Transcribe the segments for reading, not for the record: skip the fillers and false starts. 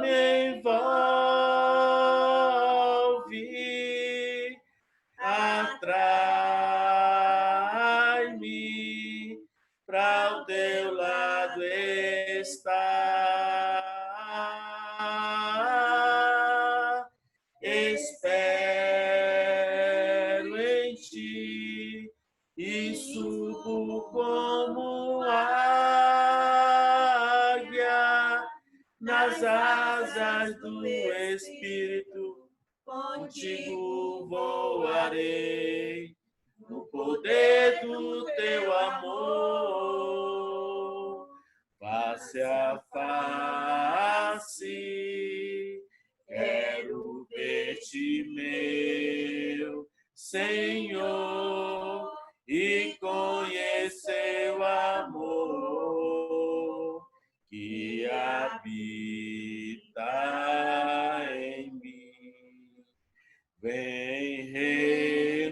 me envolve, atrai-me, para o teu lado estar. Espero em ti e subo como águia nas asas do Espírito. Contigo voarei no poder do teu amor, face a face. Quero ver-te, meu Senhor, e conhecer o amor que habita em mim. Vem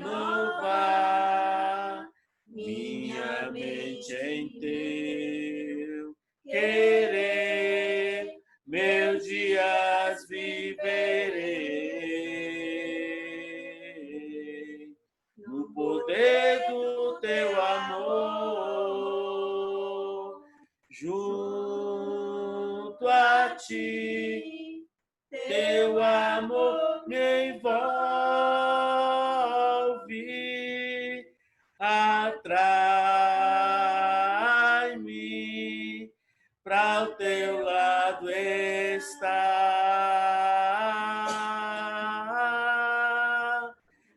renovar minha mente em teu querer, meus dias viverei no poder do teu amor, junto a ti, teu amor me envolve, atrai-me, para o teu lado estar.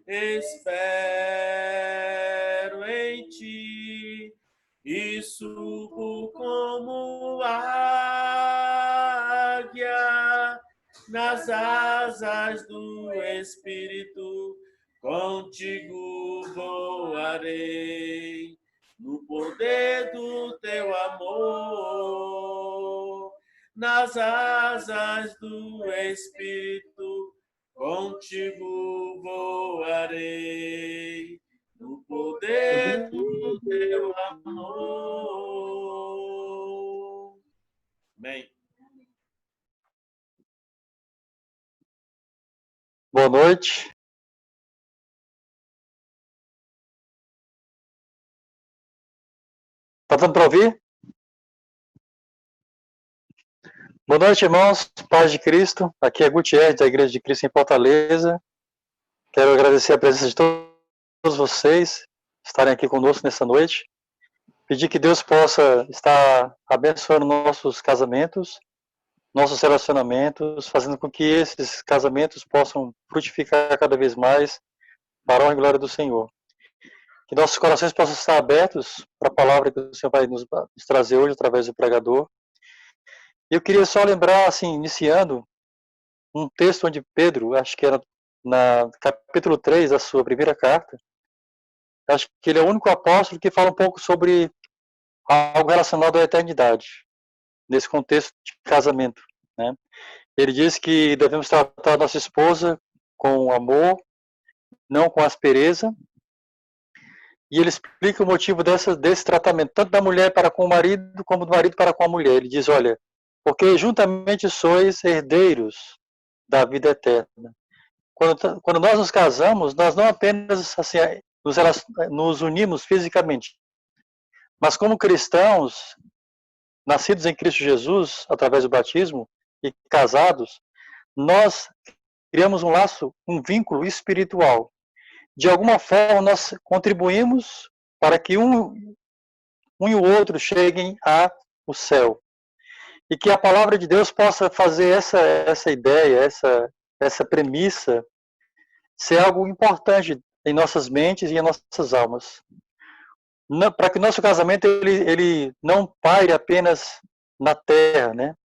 Espero em ti e subo como águia nas asas do Espírito. Contigo voarei no poder do teu amor, nas asas do Espírito. Contigo voarei no poder do teu amor. Amém. Boa noite. Está dando para ouvir? Boa noite, irmãos. Paz de Cristo. Aqui é Gutierrez, da Igreja de Cristo em Fortaleza. Quero agradecer a presença de todos vocês estarem aqui conosco nessa noite. Pedir que Deus possa estar abençoando nossos casamentos, nossos relacionamentos, fazendo com que esses casamentos possam frutificar cada vez mais para a honra e glória do Senhor. Que nossos corações possam estar abertos para a palavra que o Senhor vai nos trazer hoje através do pregador. E eu queria só lembrar, assim, iniciando, um texto onde Pedro, acho que era na capítulo 3 da sua primeira carta, acho que ele é o único apóstolo que fala um pouco sobre algo relacionado à eternidade, nesse contexto de casamento, né? Ele diz que devemos tratar nossa esposa com amor, não com aspereza, e ele explica o motivo desse tratamento, tanto da mulher para com o marido, como do marido para com a mulher. Ele diz, olha, porque juntamente sois herdeiros da vida eterna. Quando nós nos casamos, nós não apenas assim, nos unimos fisicamente, mas como cristãos, nascidos em Cristo Jesus, através do batismo, e casados, nós criamos um laço, um vínculo espiritual. De alguma forma, nós contribuímos para que um e o outro cheguem ao céu. E que a palavra de Deus possa fazer essa ideia, essa premissa, ser algo importante em nossas mentes e em nossas almas. Para que o nosso casamento ele não pare apenas na terra, né?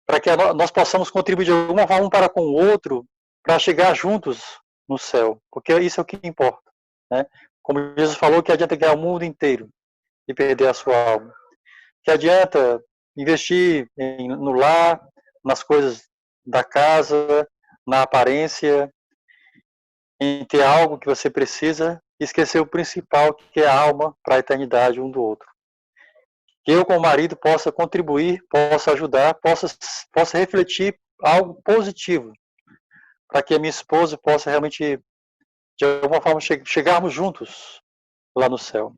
Para que nós possamos contribuir de alguma forma um para com o outro, para chegar juntos no céu, porque isso é o que importa, né? Como Jesus falou, que adianta ganhar o mundo inteiro e perder a sua alma. Que adianta investir no lar, nas coisas da casa, na aparência, em ter algo que você precisa e esquecer o principal, que é a alma para a eternidade um do outro. Que eu, como marido, possa contribuir, possa ajudar, possa refletir algo positivo, para que a minha esposa possa realmente, de alguma forma, chegarmos juntos lá no céu.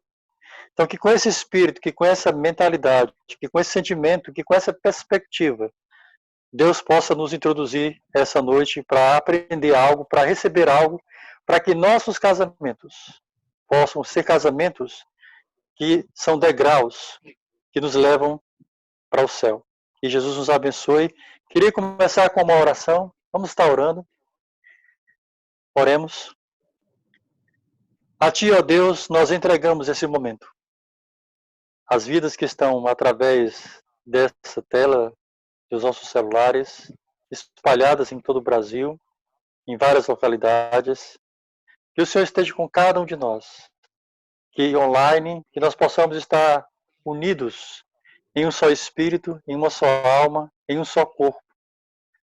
Então, que com esse espírito, que com essa mentalidade, que com esse sentimento, que com essa perspectiva, Deus possa nos introduzir essa noite para aprender algo, para receber algo, para que nossos casamentos possam ser casamentos que são degraus que nos levam para o céu. Que Jesus nos abençoe. Queria começar com uma oração. Vamos estar orando. Oremos. A Ti, ó Deus, nós entregamos esse momento. As vidas que estão através dessa tela dos nossos celulares, espalhadas em todo o Brasil, em várias localidades. Que o Senhor esteja com cada um de nós. Que online, que nós possamos estar unidos em um só espírito, em uma só alma, em um só corpo,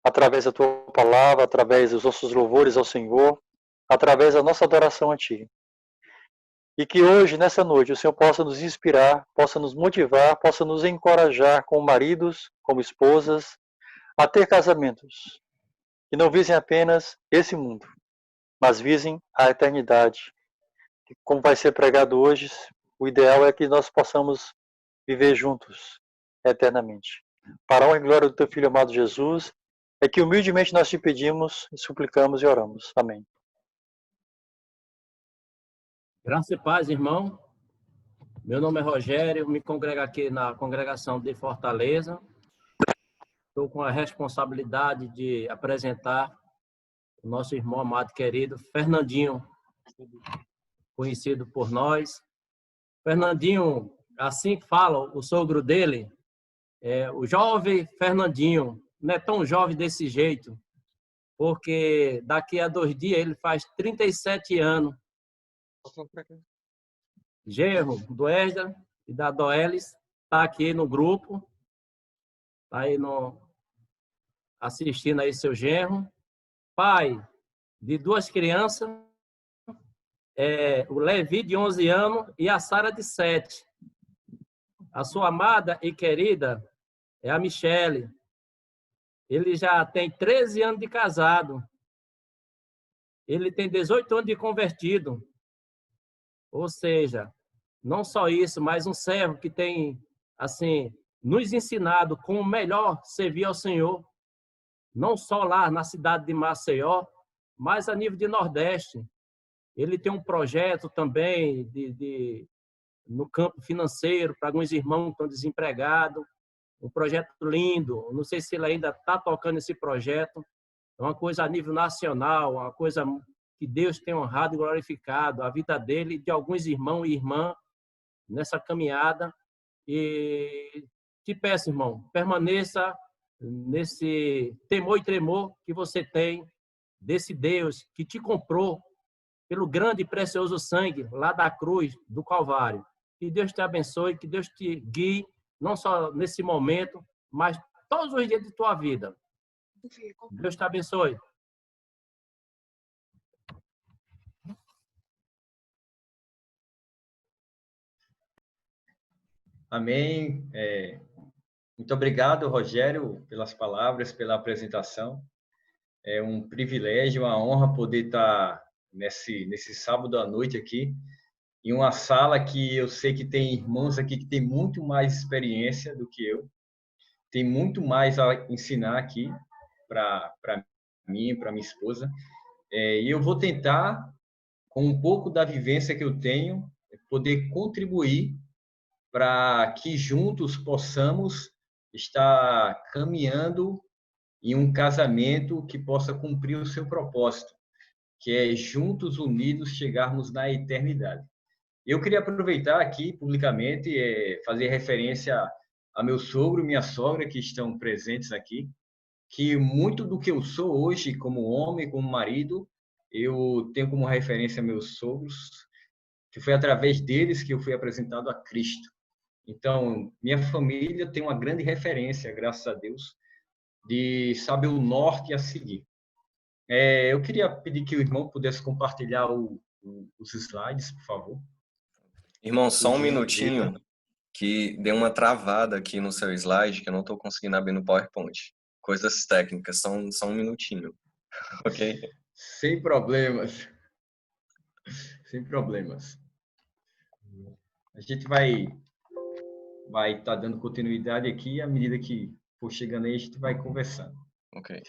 através da Tua palavra, através dos nossos louvores ao Senhor, através da nossa adoração a Ti. E que hoje, nessa noite, o Senhor possa nos inspirar, possa nos motivar, possa nos encorajar como maridos, como esposas, a ter casamentos que não visem apenas esse mundo, mas visem a eternidade. E como vai ser pregado hoje, o ideal é que nós possamos viver juntos eternamente. Para a honra e glória do Teu Filho amado Jesus, é que humildemente nós te pedimos, suplicamos e oramos. Amém. Graça e paz, irmão. Meu nome é Rogério, me congrego aqui na congregação de Fortaleza. Estou com a responsabilidade de apresentar o nosso irmão amado e querido, Fernandinho, conhecido por nós. Fernandinho, assim fala o sogro dele, o jovem Fernandinho, não é tão jovem desse jeito, porque daqui a 2 dias ele faz 37 anos. Genro do Esdra e da Doelis está aqui no grupo, está aí assistindo aí seu genro. Pai de 2 crianças, o Levi de 11 anos e a Sara de 7. A sua amada e querida é a Michele. Ele já tem 13 anos de casado. Ele tem 18 anos de convertido. Ou seja, não só isso, mas um servo que tem, assim, nos ensinado como melhor servir ao Senhor, não só lá na cidade de Maceió, mas a nível de Nordeste. Ele tem um projeto também no campo financeiro para alguns irmãos que estão desempregados, um projeto lindo. Não sei se ele ainda está tocando esse projeto. É uma coisa a nível nacional, uma coisa que Deus tem honrado e glorificado a vida dele e de alguns irmãos e irmãs nessa caminhada. E te peço, irmão, permaneça nesse temor e tremor que você tem desse Deus que te comprou pelo grande e precioso sangue lá da cruz do Calvário. Que Deus te abençoe, que Deus te guie, não só nesse momento, mas todos os dias de tua vida. Deus te abençoe. Amém. Muito obrigado, Rogério, pelas palavras, pela apresentação. É um privilégio, uma honra poder estar nesse sábado à noite aqui, em uma sala que eu sei que tem irmãos aqui que têm muito mais experiência do que eu, tem muito mais a ensinar aqui para mim, para minha esposa. E eu vou tentar, com um pouco da vivência que eu tenho, poder contribuir para que juntos possamos estar caminhando em um casamento que possa cumprir o seu propósito, que é juntos, unidos, chegarmos na eternidade. Eu queria aproveitar aqui, publicamente, fazer referência a meu sogro e minha sogra, que estão presentes aqui, que muito do que eu sou hoje, como homem, como marido, eu tenho como referência meus sogros, que foi através deles que eu fui apresentado a Cristo. Então, minha família tem uma grande referência, graças a Deus, de saber o norte a seguir. Eu queria pedir que o irmão pudesse compartilhar os slides, por favor. Irmão, só um minutinho. que deu uma travada aqui no seu slide, que eu não estou conseguindo abrir no PowerPoint. Coisas técnicas, só um minutinho, ok? Sem problemas. Sem problemas. A gente vai estar dando continuidade aqui, à medida que for chegando aí, a gente vai conversando. Ok.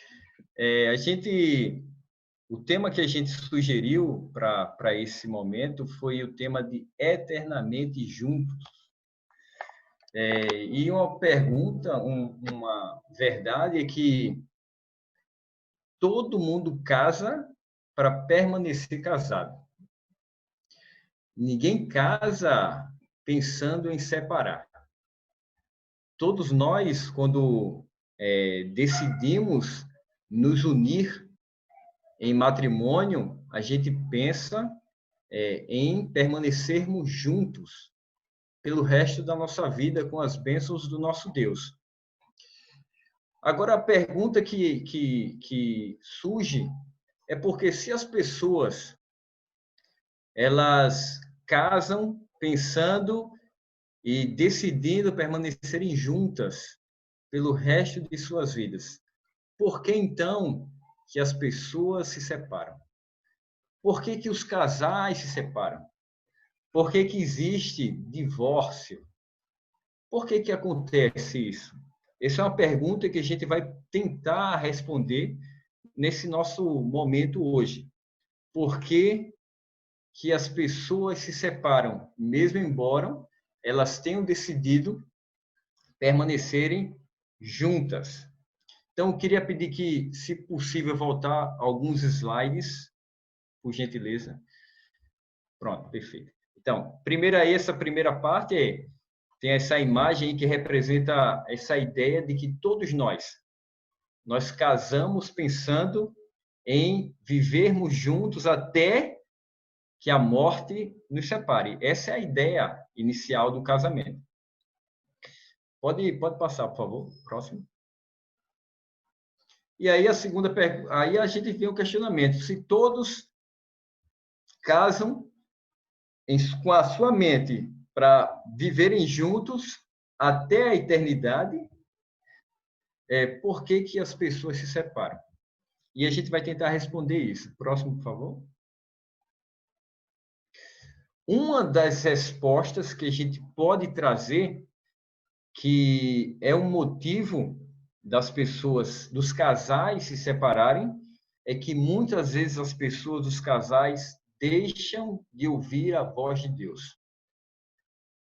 O tema que a gente sugeriu para esse momento foi o tema de eternamente juntos. E uma pergunta, uma verdade é que todo mundo casa para permanecer casado. Ninguém casa pensando em separar. Todos nós, quando decidimos nos unir em matrimônio, a gente pensa em permanecermos juntos pelo resto da nossa vida com as bênçãos do nosso Deus. Agora, a pergunta que surge é porque se as pessoas elas casam pensando e decidindo permanecerem juntas pelo resto de suas vidas, por que então que as pessoas se separam? Por que que os casais se separam? Por que que existe divórcio? Por que que acontece isso? Essa é uma pergunta que a gente vai tentar responder nesse nosso momento hoje. Por que que as pessoas se separam, mesmo embora elas tenham decidido permanecerem juntas? Então, eu queria pedir que, se possível, voltar alguns slides, por gentileza. Pronto, perfeito. Então, essa primeira parte tem essa imagem aí que representa essa ideia de que todos nós casamos pensando em vivermos juntos até que a morte nos separe. Essa é a ideia inicial do casamento. Pode passar, por favor, próximo. E aí a segunda pergunta, aí a gente tem o questionamento: se todos casam com a sua mente para viverem juntos até a eternidade, por que que as pessoas se separam? E a gente vai tentar responder isso. Próximo, por favor. Uma das respostas que a gente pode trazer, que é um motivo das pessoas, dos casais se separarem, é que muitas vezes as pessoas, os casais, deixam de ouvir a voz de Deus.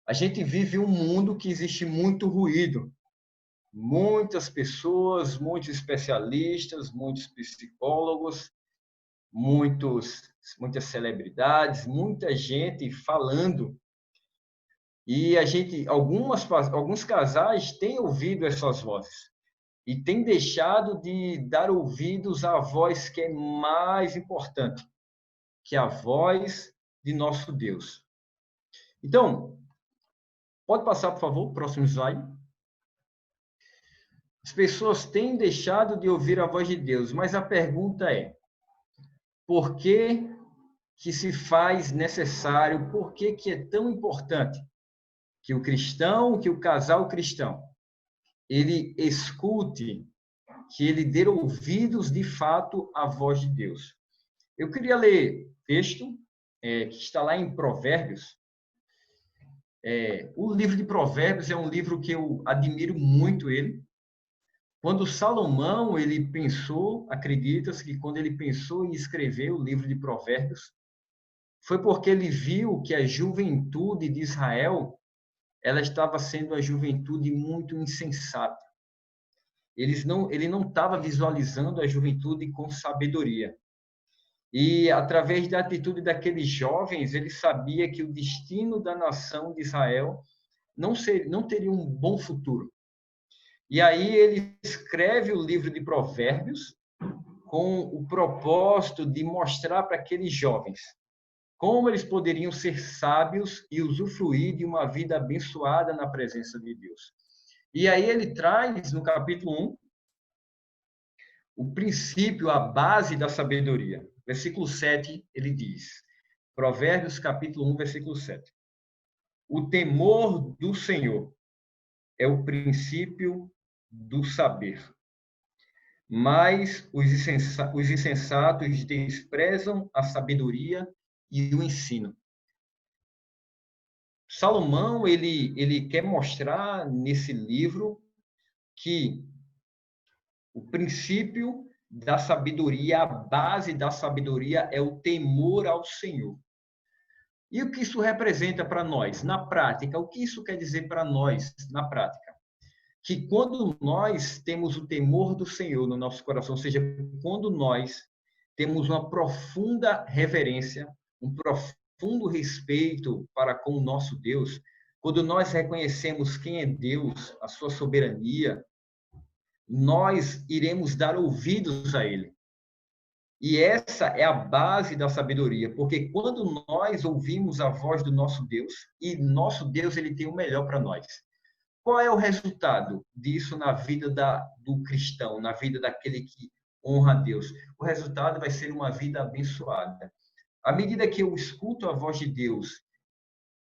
A gente vive um mundo que existe muito ruído. Muitas pessoas, muitos especialistas, muitos psicólogos, muitas celebridades, muita gente falando. E alguns casais têm ouvido essas vozes e têm deixado de dar ouvidos à voz que é mais importante, que é a voz de nosso Deus. Então, pode passar, por favor, próximo slide. As pessoas têm deixado de ouvir a voz de Deus, mas a pergunta é: por que que se faz necessário, por que que é tão importante que o casal cristão, ele escute, que ele dê ouvidos de fato à voz de Deus? Eu queria ler texto que está lá em Provérbios. O livro de Provérbios é um livro que eu admiro muito ele. Quando Salomão, ele pensou, acredita-se que quando ele pensou em escrever o livro de Provérbios, foi porque ele viu que a juventude de Israel, ela estava sendo uma juventude muito insensata. Ele não estava visualizando a juventude com sabedoria. E, através da atitude daqueles jovens, ele sabia que o destino da nação de Israel não teria um bom futuro. E aí ele escreve o livro de Provérbios com o propósito de mostrar para aqueles jovens como eles poderiam ser sábios e usufruir de uma vida abençoada na presença de Deus. E aí ele traz, no capítulo 1, o princípio, a base da sabedoria. Versículo 7, ele diz, Provérbios, capítulo 1, versículo 7. O temor do Senhor é o princípio do saber. Mas os insensatos desprezam a sabedoria e o ensino. Salomão, ele quer mostrar nesse livro que o princípio da sabedoria, a base da sabedoria é o temor ao Senhor. E o que isso representa para nós? Na prática, o que isso quer dizer para nós na prática? Que quando nós temos o temor do Senhor no nosso coração, ou seja, quando nós temos uma profunda reverência, um profundo respeito para com o nosso Deus, quando nós reconhecemos quem é Deus, a sua soberania, nós iremos dar ouvidos a Ele. E essa é a base da sabedoria, porque quando nós ouvimos a voz do nosso Deus, e nosso Deus ele tem o melhor para nós. Qual é o resultado disso na vida do cristão, na vida daquele que honra a Deus? O resultado vai ser uma vida abençoada. À medida que eu escuto a voz de Deus,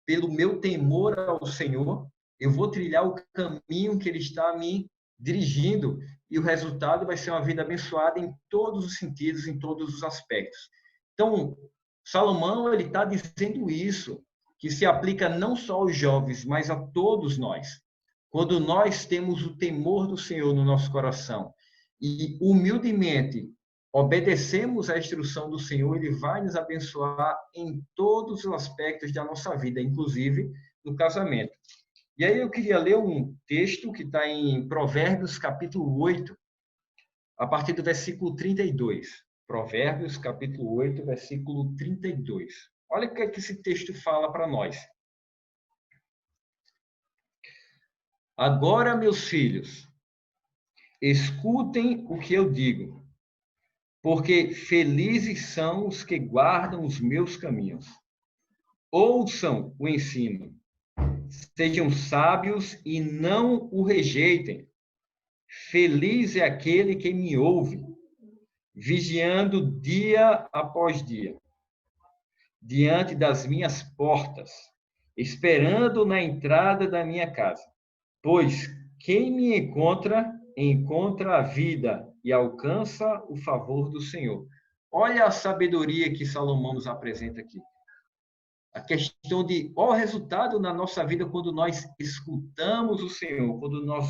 pelo meu temor ao Senhor, eu vou trilhar o caminho que Ele está me dirigindo, e o resultado vai ser uma vida abençoada em todos os sentidos, em todos os aspectos. Então, Salomão ele está dizendo isso, que se aplica não só aos jovens, mas a todos nós. Quando nós temos o temor do Senhor no nosso coração e humildemente obedecemos à instrução do Senhor, Ele vai nos abençoar em todos os aspectos da nossa vida, inclusive no casamento. E aí eu queria ler um texto que está em Provérbios, capítulo 8, a partir do versículo 32. Provérbios, capítulo 8, versículo 32. Olha o que esse texto fala para nós. Agora, meus filhos, escutem o que eu digo, porque felizes são os que guardam os meus caminhos. Ouçam o ensino. Sejam sábios e não o rejeitem. Feliz é aquele que me ouve, vigiando dia após dia, diante das minhas portas, esperando na entrada da minha casa. Pois quem me encontra, encontra a vida e alcança o favor do Senhor. Olha a sabedoria que Salomão nos apresenta aqui. A questão de qual o resultado na nossa vida quando nós escutamos o Senhor, quando nós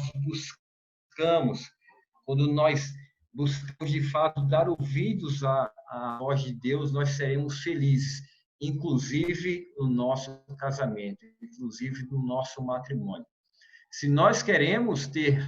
buscamos de fato dar ouvidos à voz de Deus, nós seremos felizes, inclusive no nosso casamento, inclusive no nosso matrimônio. Se nós queremos ter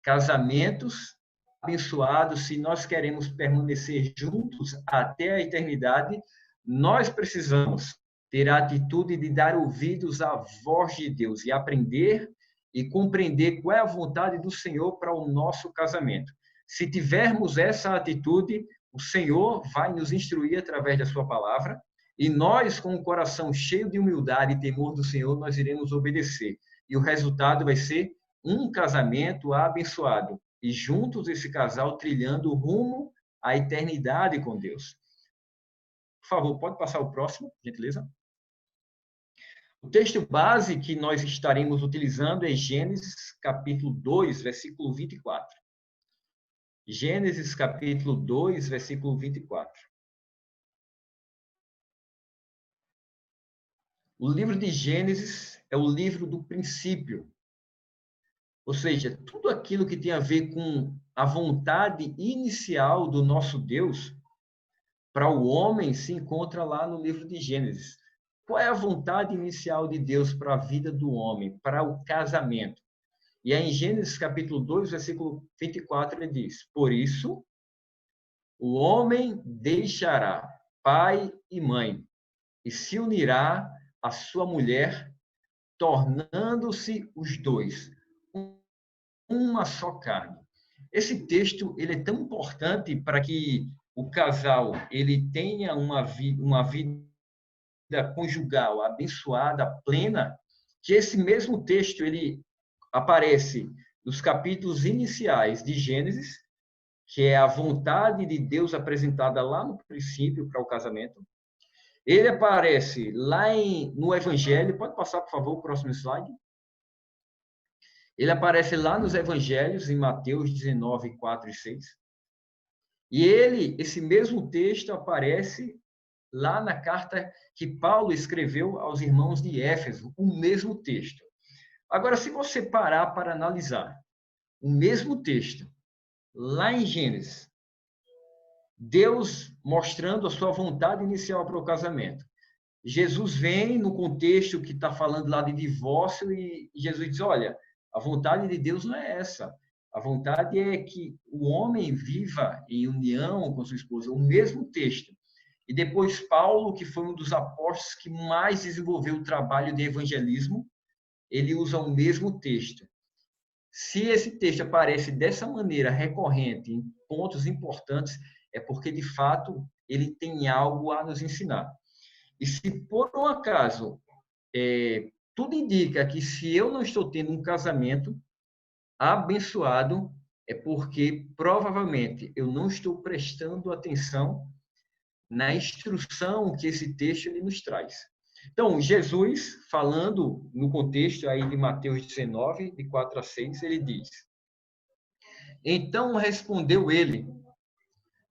casamentos abençoados, se nós queremos permanecer juntos até a eternidade, nós precisamos ter a atitude de dar ouvidos à voz de Deus e aprender e compreender qual é a vontade do Senhor para o nosso casamento. Se tivermos essa atitude, o Senhor vai nos instruir através da sua palavra e nós, com o coração cheio de humildade e temor do Senhor, nós iremos obedecer. E o resultado vai ser um casamento abençoado e juntos esse casal trilhando rumo à eternidade com Deus. Por favor, pode passar o próximo, gentileza? O texto base que nós estaremos utilizando é Gênesis, capítulo 2, versículo 24. Gênesis, capítulo 2, versículo 24. O livro de Gênesis é o livro do princípio. Ou seja, tudo aquilo que tem a ver com a vontade inicial do nosso Deus para o homem se encontra lá no livro de Gênesis. Qual é a vontade inicial de Deus para a vida do homem, para o casamento? E aí, em Gênesis capítulo 2, versículo 24, ele diz: por isso, o homem deixará pai e mãe e se unirá à sua mulher, tornando-se os dois uma só carne. Esse texto ele é tão importante para que o casal ele tenha uma vida conjugal abençoada, plena, que esse mesmo texto ele aparece nos capítulos iniciais de Gênesis, que é a vontade de Deus apresentada lá no princípio para o casamento, Ele aparece lá no Evangelho. Pode passar, por favor, o próximo slide. Ele aparece lá nos Evangelhos, em Mateus 19, 4 e 6. E esse mesmo texto aparece lá na carta que Paulo escreveu aos irmãos de Éfeso, o mesmo texto. Agora, se você parar para analisar o mesmo texto, lá em Gênesis, Deus mostrando a sua vontade inicial para o casamento. Jesus vem no contexto que está falando lá de divórcio e Jesus diz, olha, a vontade de Deus não é essa. A vontade é que o homem viva em união com sua esposa, o mesmo texto. E depois Paulo, que foi um dos apóstolos que mais desenvolveu o trabalho de evangelismo, ele usa o mesmo texto. Se esse texto aparece dessa maneira recorrente, em pontos importantes, é porque, de fato, ele tem algo a nos ensinar. E se, por um acaso, tudo indica que se eu não estou tendo um casamento abençoado, é porque, provavelmente, eu não estou prestando atenção na instrução que esse texto ele nos traz. Então, Jesus, falando no contexto aí de Mateus 19, de 4 a 6, ele diz, então respondeu ele,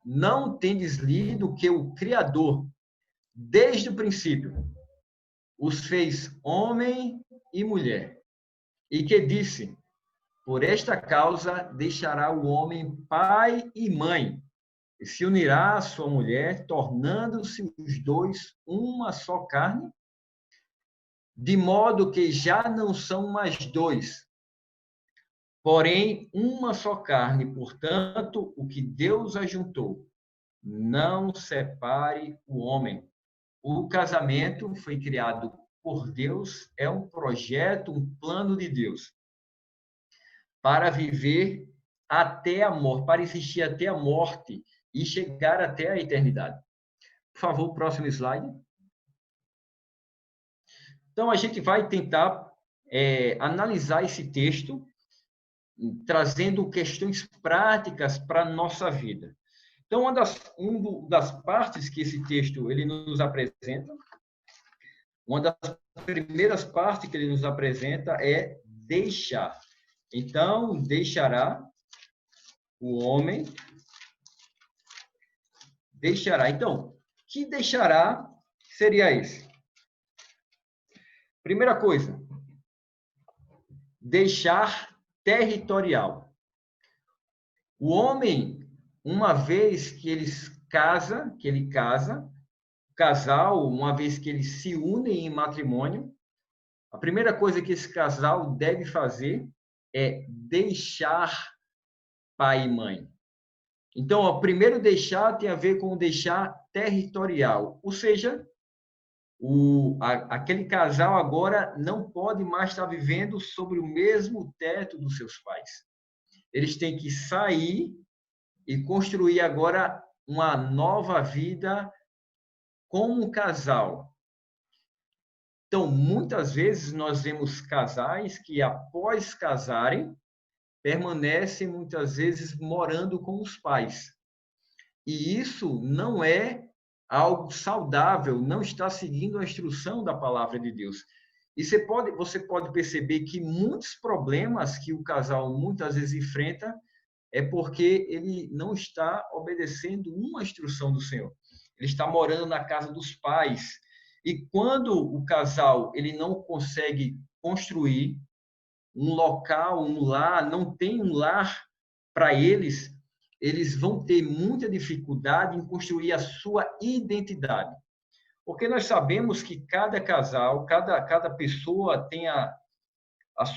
não tendes lido que o Criador, desde o princípio, os fez homem e mulher, e que disse, por esta causa deixará o homem pai e mãe, e se unirá à sua mulher, tornando-se os dois uma só carne, de modo que já não são mais dois, porém uma só carne. Portanto, o que Deus ajuntou, não separe o homem. O casamento foi criado por Deus, é um projeto, um plano de Deus, para viver até a morte, para existir até a morte e chegar até a eternidade. Por favor, próximo slide. Então, a gente vai tentar analisar esse texto, trazendo questões práticas para a nossa vida. Então, uma das partes que esse texto ele nos apresenta, uma das primeiras partes que ele nos apresenta é deixar. Então, deixará o homem, deixará. Então, que deixará seria esse? Primeira coisa, deixar territorial. O homem, uma vez que ele casa, o casal, uma vez que eles se unem em matrimônio, a primeira coisa que esse casal deve fazer é deixar pai e mãe. Então, o primeiro deixar tem a ver com deixar territorial, ou seja, aquele casal agora não pode mais estar vivendo sobre o mesmo teto dos seus pais. Eles têm que sair e construir agora uma nova vida como um casal. Então, muitas vezes nós vemos casais que, após casarem, permanecem muitas vezes morando com os pais. E isso não é algo saudável, não está seguindo a instrução da palavra de Deus. E você pode perceber que muitos problemas que o casal muitas vezes enfrenta é porque ele não está obedecendo uma instrução do Senhor. Ele está morando na casa dos pais. E quando o casal ele não consegue construir um local, um lar, não tem um lar para eles, eles vão ter muita dificuldade em construir a sua identidade. Porque nós sabemos que cada casal, cada pessoa tem a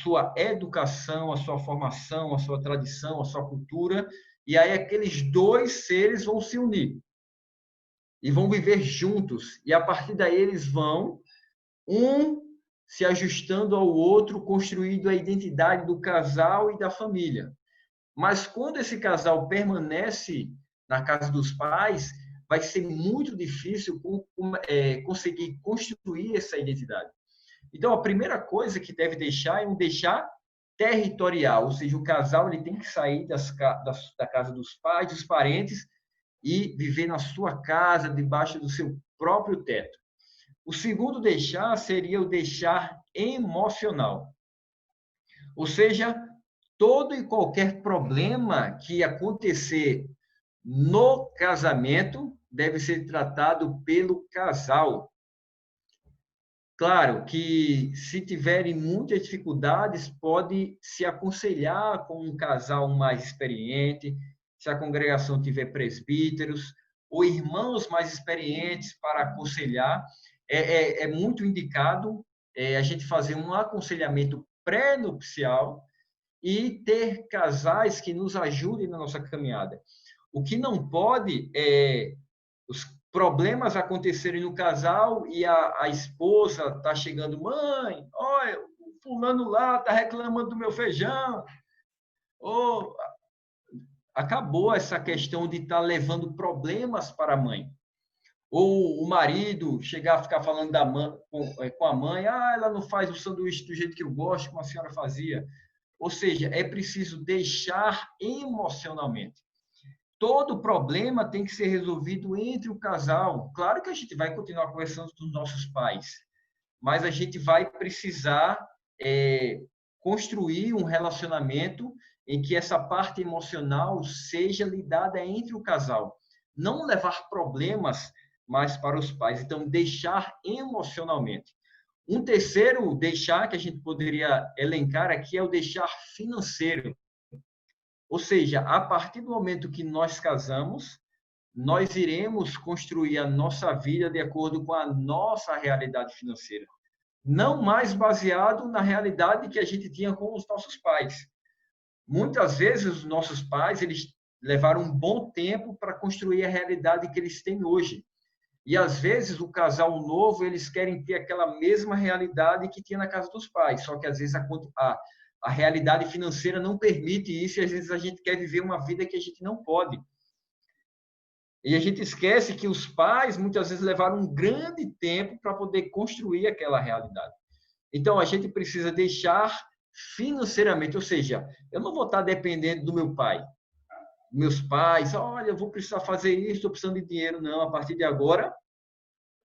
sua educação, a sua formação, a sua tradição, a sua cultura, e aí aqueles dois seres vão se unir e vão viver juntos, e a partir daí eles vão, se ajustando ao outro, construindo a identidade do casal e da família. Mas quando esse casal permanece na casa dos pais, vai ser muito difícil conseguir construir essa identidade. Então, a primeira coisa que deve deixar é um deixar territorial, ou seja, o casal ele tem que sair da casa dos pais, dos parentes, e viver na sua casa, debaixo do seu próprio teto. O segundo deixar seria o deixar emocional. Ou seja, todo e qualquer problema que acontecer no casamento deve ser tratado pelo casal. Claro que, se tiverem muitas dificuldades, pode se aconselhar com um casal mais experiente, se a congregação tiver presbíteros ou irmãos mais experientes para aconselhar. É muito indicado a gente fazer um aconselhamento pré-nupcial e ter casais que nos ajudem na nossa caminhada. O que não pode é os problemas acontecerem no casal e a esposa está chegando, mãe, olha, o fulano lá está reclamando do meu feijão. Ou acabou essa questão de estar levando problemas para a mãe. Ou o marido chegar a ficar falando da mãe, com a mãe, ela não faz o sanduíche do jeito que eu gosto, como a senhora fazia. Ou seja, é preciso deixar emocionalmente. Todo problema tem que ser resolvido entre o casal. Claro que a gente vai continuar conversando com os nossos pais, mas a gente vai precisar construir um relacionamento em que essa parte emocional seja lidada entre o casal. Não levar problemas mais para os pais. Então, deixar emocionalmente. Um terceiro deixar que a gente poderia elencar aqui é o deixar financeiro. Ou seja, a partir do momento que nós casamos, nós iremos construir a nossa vida de acordo com a nossa realidade financeira. Não mais baseado na realidade que a gente tinha com os nossos pais. Muitas vezes, os nossos pais, eles levaram um bom tempo para construir a realidade que eles têm hoje. E, às vezes, o casal novo, eles querem ter aquela mesma realidade que tinha na casa dos pais. Só que, às vezes, a realidade financeira não permite isso e, às vezes, a gente quer viver uma vida que a gente não pode. E a gente esquece que os pais, muitas vezes, levaram um grande tempo para poder construir aquela realidade. Então, a gente precisa deixar financeiramente, ou seja, eu não vou estar dependendo do meu pai. Meus pais, olha, eu vou precisar fazer isso, estou precisando de dinheiro. Não, a partir de agora,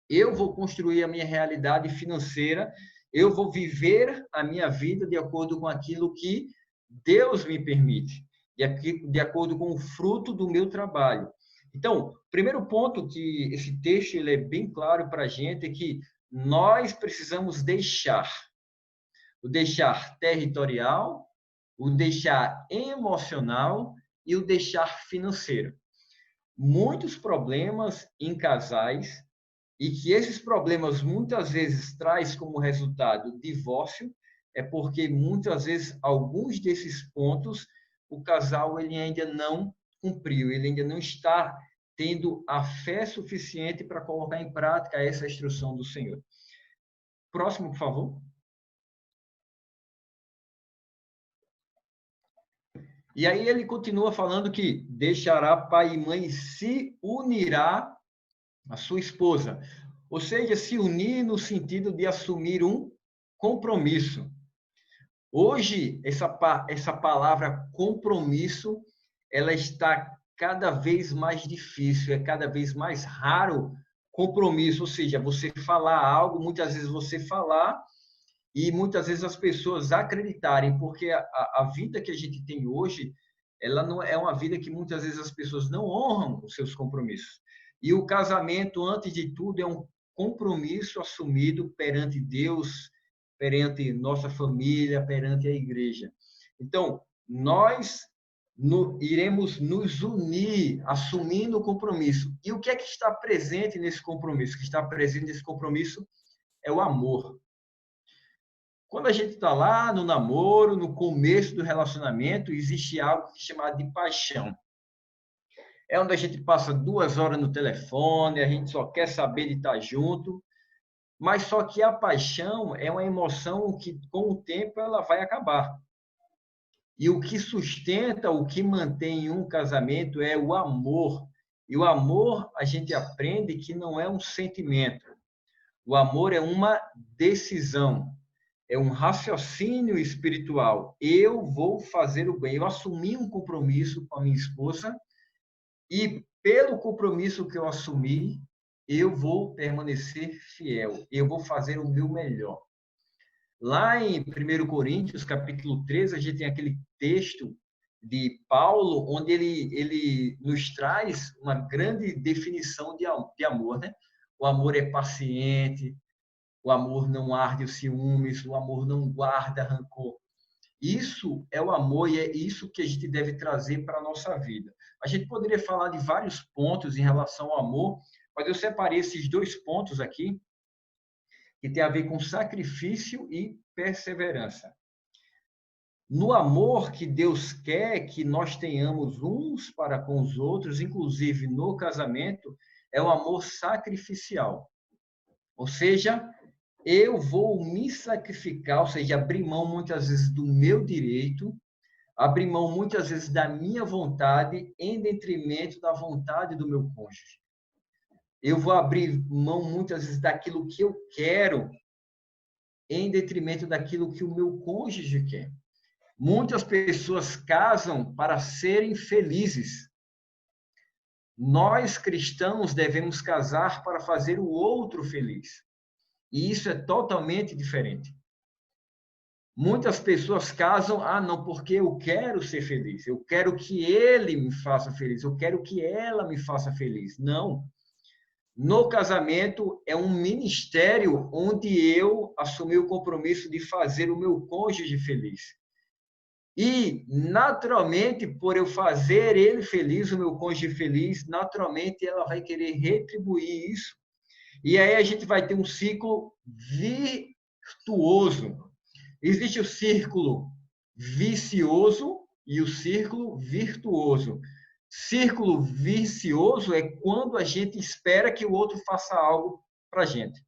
eu vou construir a minha realidade financeira, eu vou viver a minha vida de acordo com aquilo que Deus me permite, de acordo com o fruto do meu trabalho. Então, o primeiro ponto que esse texto ele é bem claro para a gente é que nós precisamos deixar. O deixar territorial, o deixar emocional e o deixar financeiro. Muitos problemas em casais e que esses problemas muitas vezes traz como resultado divórcio, é porque muitas vezes alguns desses pontos o casal ele ainda não cumpriu, ele ainda não está tendo a fé suficiente para colocar em prática essa instrução do Senhor. Próximo, por favor. E aí ele continua falando que deixará pai e mãe e se unirá à sua esposa. Ou seja, se unir no sentido de assumir um compromisso. Hoje, essa palavra compromisso, ela está cada vez mais difícil, é cada vez mais raro compromisso. Ou seja, você falar algo, muitas vezes você falar e muitas vezes as pessoas acreditarem, porque a vida que a gente tem hoje, ela não é uma vida que muitas vezes as pessoas não honram os seus compromissos. E o casamento, antes de tudo, é um compromisso assumido perante Deus, perante nossa família, perante a igreja. Então, nós iremos nos unir, assumindo o compromisso. E o que é que está presente nesse compromisso? O que está presente nesse compromisso é o amor. Quando a gente está lá no namoro, no começo do relacionamento, existe algo que é chamado de paixão. É onde a gente passa 2 horas no telefone, a gente só quer saber de estar junto, mas só que a paixão é uma emoção que, com o tempo, ela vai acabar. E o que sustenta, o que mantém um casamento é o amor. E o amor, a gente aprende que não é um sentimento. O amor é uma decisão. É um raciocínio espiritual. Eu vou fazer o bem. Eu assumi um compromisso com a minha esposa e, pelo compromisso que eu assumi, eu vou permanecer fiel, eu vou fazer o meu melhor. Lá em 1 Coríntios, capítulo 13, a gente tem aquele texto de Paulo, onde ele nos traz uma grande definição de amor, né? O amor é paciente, o amor não arde os ciúmes, o amor não guarda rancor. Isso é o amor e é isso que a gente deve trazer para a nossa vida. A gente poderia falar de vários pontos em relação ao amor, mas eu separei esses 2 pontos aqui, que tem a ver com sacrifício e perseverança. No amor que Deus quer que nós tenhamos uns para com os outros, inclusive no casamento, é o amor sacrificial. Ou seja, eu vou me sacrificar, ou seja, abrir mão muitas vezes do meu direito, abrir mão muitas vezes da minha vontade em detrimento da vontade do meu cônjuge. Eu vou abrir mão muitas vezes daquilo que eu quero em detrimento daquilo que o meu cônjuge quer. Muitas pessoas casam para serem felizes. Nós, cristãos, devemos casar para fazer o outro feliz. E isso é totalmente diferente. Muitas pessoas casam, não, porque eu quero ser feliz. Eu quero que ele me faça feliz. Eu quero que ela me faça feliz. Não. No casamento, é um ministério onde eu assumi o compromisso de fazer o meu cônjuge feliz. E, naturalmente, por eu fazer ele feliz, o meu cônjuge feliz, naturalmente ela vai querer retribuir isso. E aí a gente vai ter um ciclo virtuoso. Existe o círculo vicioso e o círculo virtuoso. Círculo vicioso é quando a gente espera que o outro faça algo para a gente.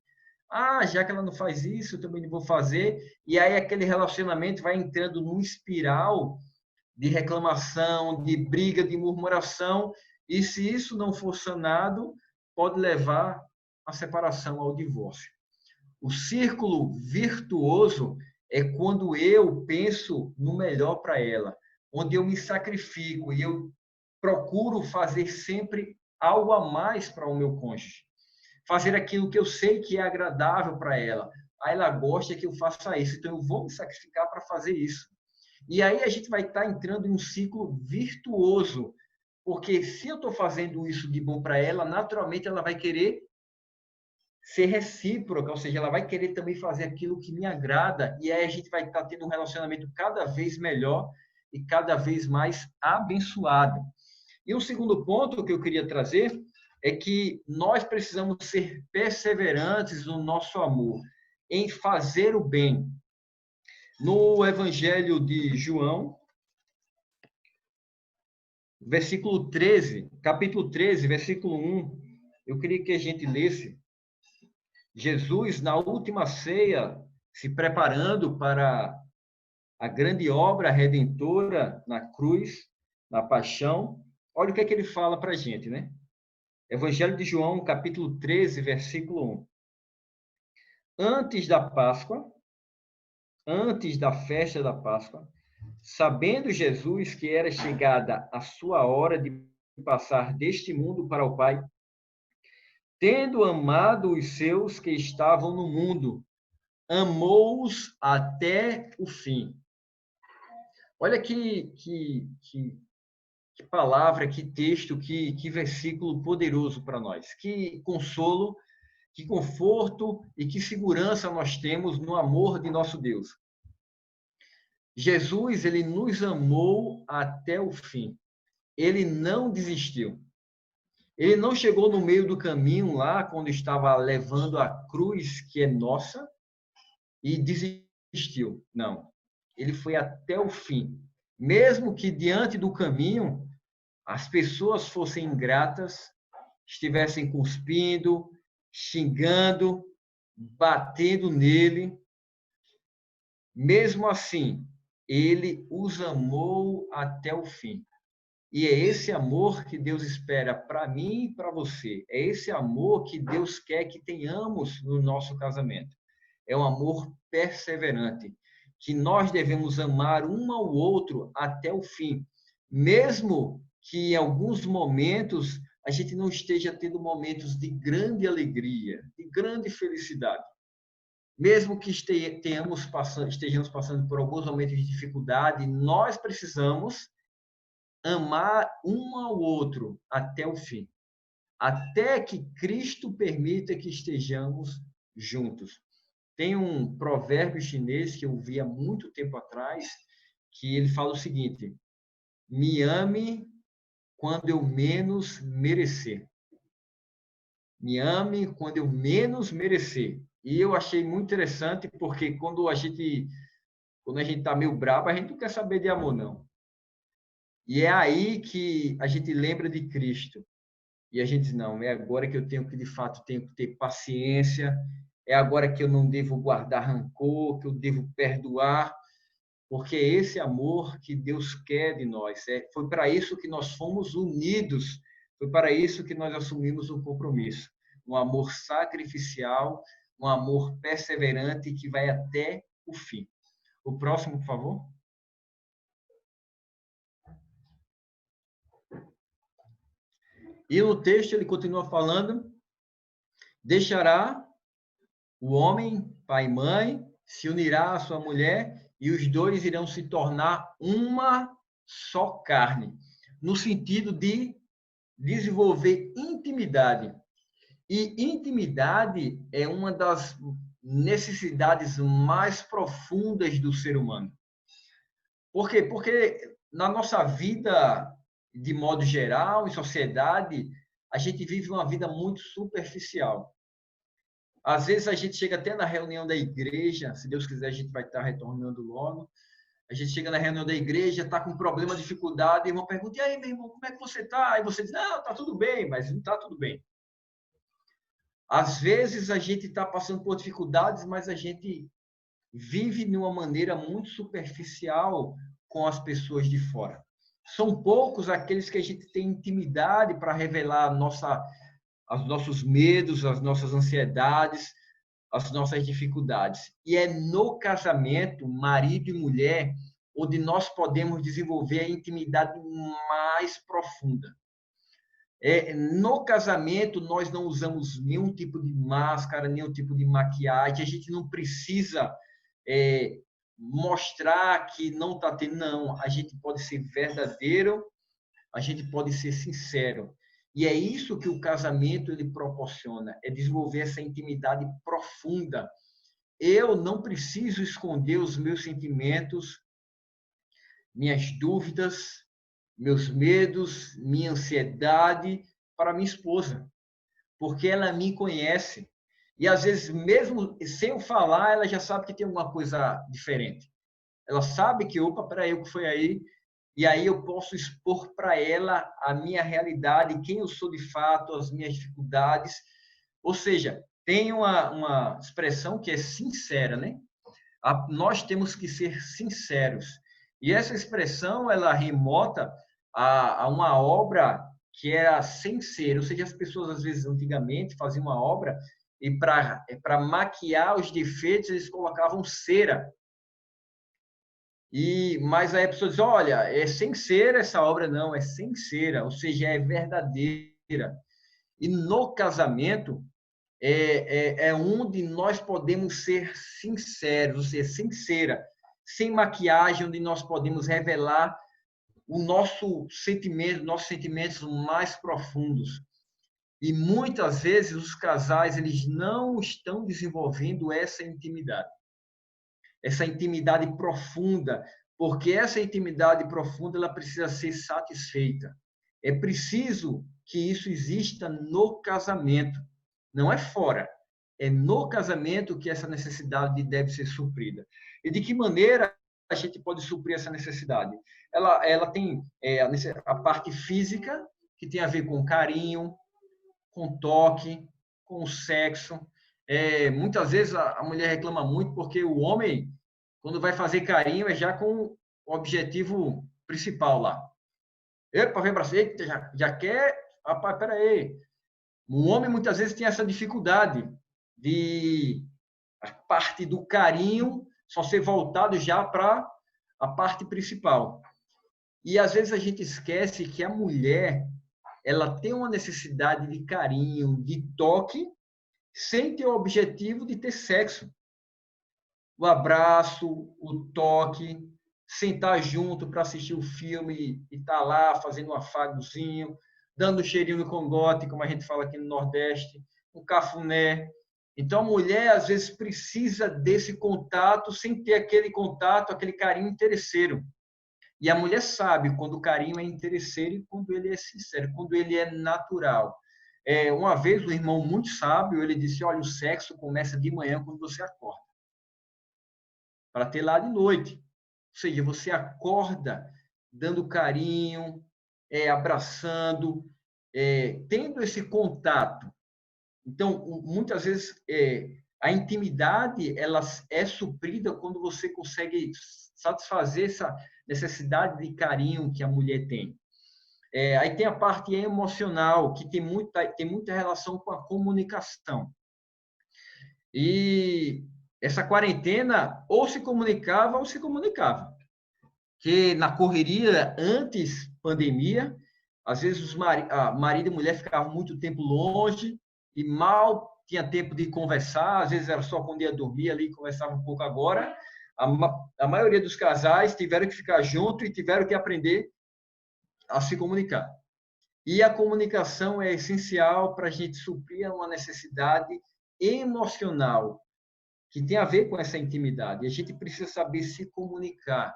Já que ela não faz isso, eu também não vou fazer. E aí aquele relacionamento vai entrando num espiral de reclamação, de briga, de murmuração. E se isso não for sanado, pode levar à separação, ao divórcio. O círculo virtuoso é quando eu penso no melhor para ela, onde eu me sacrifico e eu procuro fazer sempre algo a mais para o meu cônjuge. Fazer aquilo que eu sei que é agradável para ela. Ela gosta que eu faça isso, então eu vou me sacrificar para fazer isso. E aí a gente vai estar entrando em um ciclo virtuoso, porque se eu estou fazendo isso de bom para ela, naturalmente ela vai querer ser recíproca, ou seja, ela vai querer também fazer aquilo que me agrada, e aí a gente vai estar tendo um relacionamento cada vez melhor e cada vez mais abençoado. E o segundo ponto que eu queria trazer é que nós precisamos ser perseverantes no nosso amor, em fazer o bem. No Evangelho de João, versículo 13, capítulo 13, versículo 1, eu queria que a gente lesse. Jesus, na última ceia, se preparando para a grande obra redentora na cruz, na paixão, olha o que é que ele fala para a gente, né? Evangelho de João, capítulo 13, versículo 1. Antes da Páscoa, antes da festa da Páscoa, sabendo Jesus que era chegada a sua hora de passar deste mundo para o Pai, tendo amado os seus que estavam no mundo, amou-os até o fim. Olha que palavra, que texto, que versículo poderoso para nós. Que consolo, que conforto e que segurança nós temos no amor de nosso Deus. Jesus, ele nos amou até o fim. Ele não desistiu. Ele não chegou no meio do caminho lá, quando estava levando a cruz, que é nossa, e desistiu. Não. Ele foi até o fim. Mesmo que diante do caminho as pessoas fossem ingratas, estivessem cuspindo, xingando, batendo nele, mesmo assim, ele os amou até o fim. E é esse amor que Deus espera para mim e para você. É esse amor que Deus quer que tenhamos no nosso casamento. É um amor perseverante, que nós devemos amar um ao outro até o fim, mesmo que em alguns momentos a gente não esteja tendo momentos de grande alegria, de grande felicidade. Mesmo que estejamos passando por alguns momentos de dificuldade, nós precisamos amar um ao outro até o fim, até que Cristo permita que estejamos juntos. Tem um provérbio chinês que eu vi há muito tempo atrás, que ele fala o seguinte: me ame quando eu menos merecer. Me ame quando eu menos merecer. E eu achei muito interessante, porque quando a gente está meio bravo, a gente não quer saber de amor, não. E é aí que a gente lembra de Cristo. E a gente diz, não, é agora que eu tenho que, de fato, tenho que ter paciência, é agora que eu não devo guardar rancor, que eu devo perdoar, porque é esse amor que Deus quer de nós. Foi para isso que nós fomos unidos, foi para isso que nós assumimos o compromisso. Um amor sacrificial, um amor perseverante que vai até o fim. O próximo, por favor. E no texto ele continua falando: deixará o homem, pai e mãe, se unirá à sua mulher e os dois irão se tornar uma só carne, no sentido de desenvolver intimidade. E intimidade é uma das necessidades mais profundas do ser humano. Por quê? Porque na nossa vida, de modo geral, em sociedade, a gente vive uma vida muito superficial. Às vezes a gente chega até na reunião da igreja, se Deus quiser a gente vai estar retornando logo, a gente chega na reunião da igreja, está com problema, dificuldade, e o irmão pergunta, e aí, meu irmão, como é que você está? Aí você diz, não, está tudo bem, mas não está tudo bem. Às vezes a gente está passando por dificuldades, mas a gente vive de uma maneira muito superficial com as pessoas de fora. São poucos aqueles que a gente tem intimidade para revelar os nossos medos, as nossas ansiedades, as nossas dificuldades. E é no casamento, marido e mulher, onde nós podemos desenvolver a intimidade mais profunda. No casamento, nós não usamos nenhum tipo de máscara, nenhum tipo de maquiagem, a gente não precisa mostrar que não está tendo, não. A gente pode ser verdadeiro, a gente pode ser sincero. E é isso que o casamento ele proporciona, é desenvolver essa intimidade profunda. Eu não preciso esconder os meus sentimentos, minhas dúvidas, meus medos, minha ansiedade para minha esposa, porque ela me conhece. E às vezes, mesmo sem eu falar, ela já sabe que tem alguma coisa diferente. Ela sabe que, opa, peraí, o que foi aí? E aí eu posso expor para ela a minha realidade, quem eu sou de fato, as minhas dificuldades. Ou seja, tem uma expressão que é sincera, né? Nós temos que ser sinceros. E essa expressão, ela remota a uma obra que era sem ser. Ou seja, as pessoas, às vezes, antigamente, faziam uma obra e para maquiar os defeitos, eles colocavam cera. Mas aí a pessoa diz, olha, é sem cera essa obra, não, é sem cera, ou seja, é verdadeira. E no casamento, é onde nós podemos ser sinceros, ou seja, sem cera, sem maquiagem, onde nós podemos revelar o nossos sentimentos mais profundos. E muitas vezes os casais eles não estão desenvolvendo essa intimidade profunda, porque essa intimidade profunda ela precisa ser satisfeita. É preciso que isso exista no casamento, não é fora. É no casamento que essa necessidade deve ser suprida. E de que maneira a gente pode suprir essa necessidade? Ela tem a parte física, que tem a ver com carinho, com toque, com sexo. Muitas vezes a mulher reclama muito porque o homem, quando vai fazer carinho, é já com o objetivo principal lá. Epa, vem para você, já quer... Rapaz, peraí. O homem muitas vezes tem essa dificuldade de a parte do carinho só ser voltado já para a parte principal. E às vezes a gente esquece que a mulher, ela tem uma necessidade de carinho, de toque, sem ter o objetivo de ter sexo. O abraço, o toque, sentar junto para assistir o filme e estar lá fazendo um afagozinho, dando um cheirinho no cangote, como a gente fala aqui no Nordeste, um cafuné. Então, a mulher, às vezes, precisa desse contato sem ter aquele contato, aquele carinho interesseiro. E a mulher sabe quando o carinho é interesseiro e quando ele é sincero, quando ele é natural. Uma vez, um irmão muito sábio, ele disse, olha, o sexo começa de manhã quando você acorda, para ter lá de noite. Ou seja, você acorda dando carinho, abraçando, tendo esse contato. Então, muitas vezes, a intimidade ela é suprida quando você consegue satisfazer essa necessidade de carinho que a mulher tem. Aí tem a parte emocional, que tem muita relação com a comunicação. E essa quarentena, ou se comunicava, que na correria, antes pandemia, às vezes marido e mulher ficavam muito tempo longe e mal tinha tempo de conversar, às vezes era só quando ia dormir ali, conversava um pouco. Agora, a maioria dos casais tiveram que ficar junto e tiveram que aprender a se comunicar. E a comunicação é essencial para a gente suprir uma necessidade emocional que tem a ver com essa intimidade. A gente precisa saber se comunicar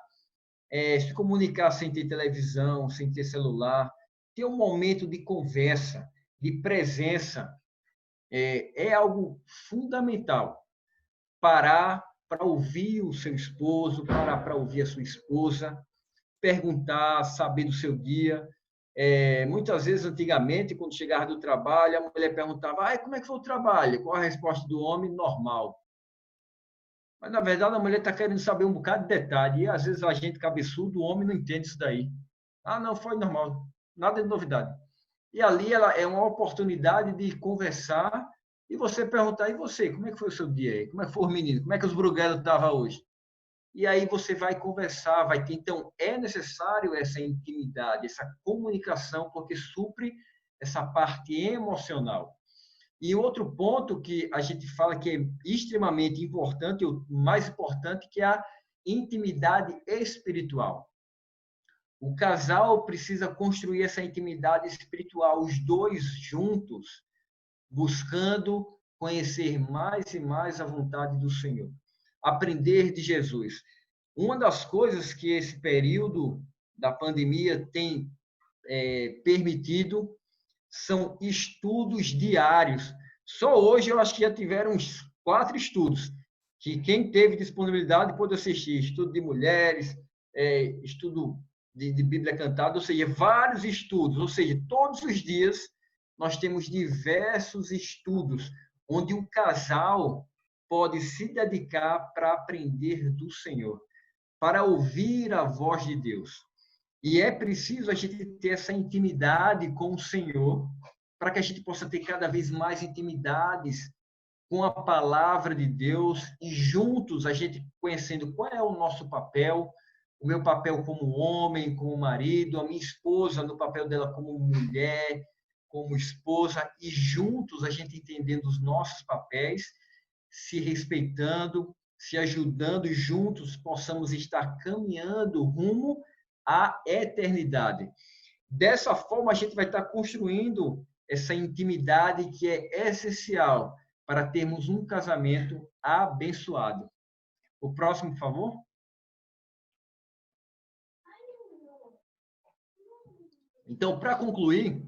sem ter televisão, sem ter celular, ter um momento de conversa, de presença, é algo fundamental. Parar para ouvir o seu esposo, parar para ouvir a sua esposa, perguntar, saber do seu dia. Muitas vezes, antigamente, quando chegava do trabalho, a mulher perguntava, como é que foi o trabalho? Qual a resposta do homem? Normal. Mas, na verdade, a mulher está querendo saber um bocado de detalhe. E, às vezes, a gente, cabeçudo, o homem não entende isso daí. Não, foi normal. Nada de novidade. E ali ela é uma oportunidade de conversar e você perguntar, e você, como é que foi o seu dia aí? Como é que foi os meninos? Como é que os bruguelos estavam hoje? E aí você vai conversar, vai ter. Então, é necessário essa intimidade, essa comunicação, porque supre essa parte emocional. E outro ponto que a gente fala que é extremamente importante, o mais importante, que é a intimidade espiritual. O casal precisa construir essa intimidade espiritual, os dois juntos, buscando conhecer mais e mais a vontade do Senhor. Aprender de Jesus. Uma das coisas que esse período da pandemia tem permitido são estudos diários. Só hoje eu acho que já tiveram uns 4 estudos, que quem teve disponibilidade pôde assistir. Estudo de mulheres, estudo de Bíblia cantada, ou seja, vários estudos. Ou seja, todos os dias nós temos diversos estudos, onde o casal pode se dedicar para aprender do Senhor, para ouvir a voz de Deus. E é preciso a gente ter essa intimidade com o Senhor, para que a gente possa ter cada vez mais intimidades com a palavra de Deus e juntos a gente conhecendo qual é o nosso papel, o meu papel como homem, como marido, a minha esposa no papel dela como mulher, como esposa, e juntos a gente entendendo os nossos papéis, se respeitando, se ajudando e juntos possamos estar caminhando rumo à eternidade. Dessa forma, a gente vai estar construindo essa intimidade que é essencial para termos um casamento abençoado. O próximo, por favor. Então, para concluir,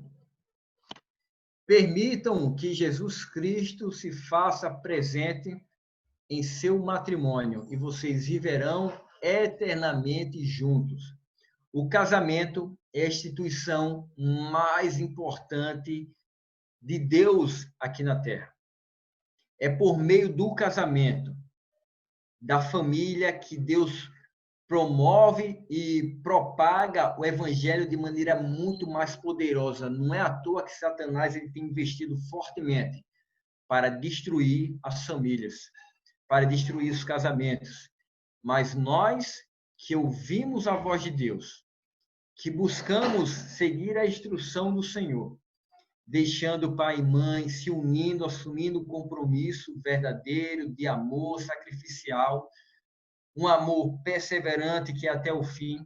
permitam que Jesus Cristo se faça presente em seu matrimônio e vocês viverão eternamente juntos. O casamento é a instituição mais importante de Deus aqui na Terra. É por meio do casamento, da família, que Deus promove e propaga o evangelho de maneira muito mais poderosa. Não é à toa que Satanás ele tem investido fortemente para destruir as famílias, para destruir os casamentos. Mas nós que ouvimos a voz de Deus, que buscamos seguir a instrução do Senhor, deixando pai e mãe, se unindo, assumindo um compromisso verdadeiro de amor sacrificial, um amor perseverante que é até o fim.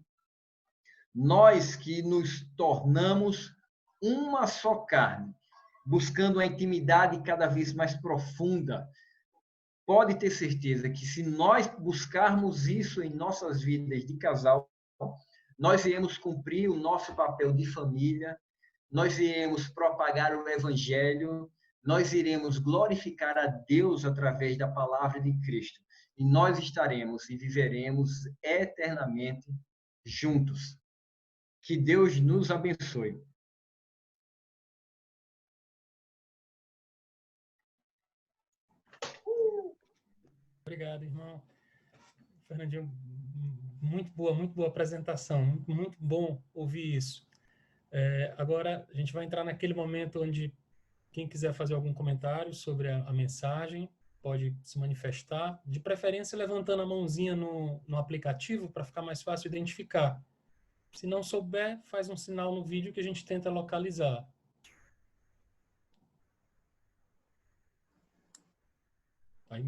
Nós que nos tornamos uma só carne, buscando a intimidade cada vez mais profunda. Pode ter certeza que se nós buscarmos isso em nossas vidas de casal, nós iremos cumprir o nosso papel de família, nós iremos propagar o evangelho, nós iremos glorificar a Deus através da palavra de Cristo. E nós estaremos e viveremos eternamente juntos. Que Deus nos abençoe. Obrigado, irmão. Fernandinho, muito boa apresentação. Muito bom ouvir isso. Agora, a gente vai entrar naquele momento onde quem quiser fazer algum comentário sobre a mensagem pode se manifestar, de preferência levantando a mãozinha no aplicativo para ficar mais fácil identificar. Se não souber, faz um sinal no vídeo que a gente tenta localizar. Aí,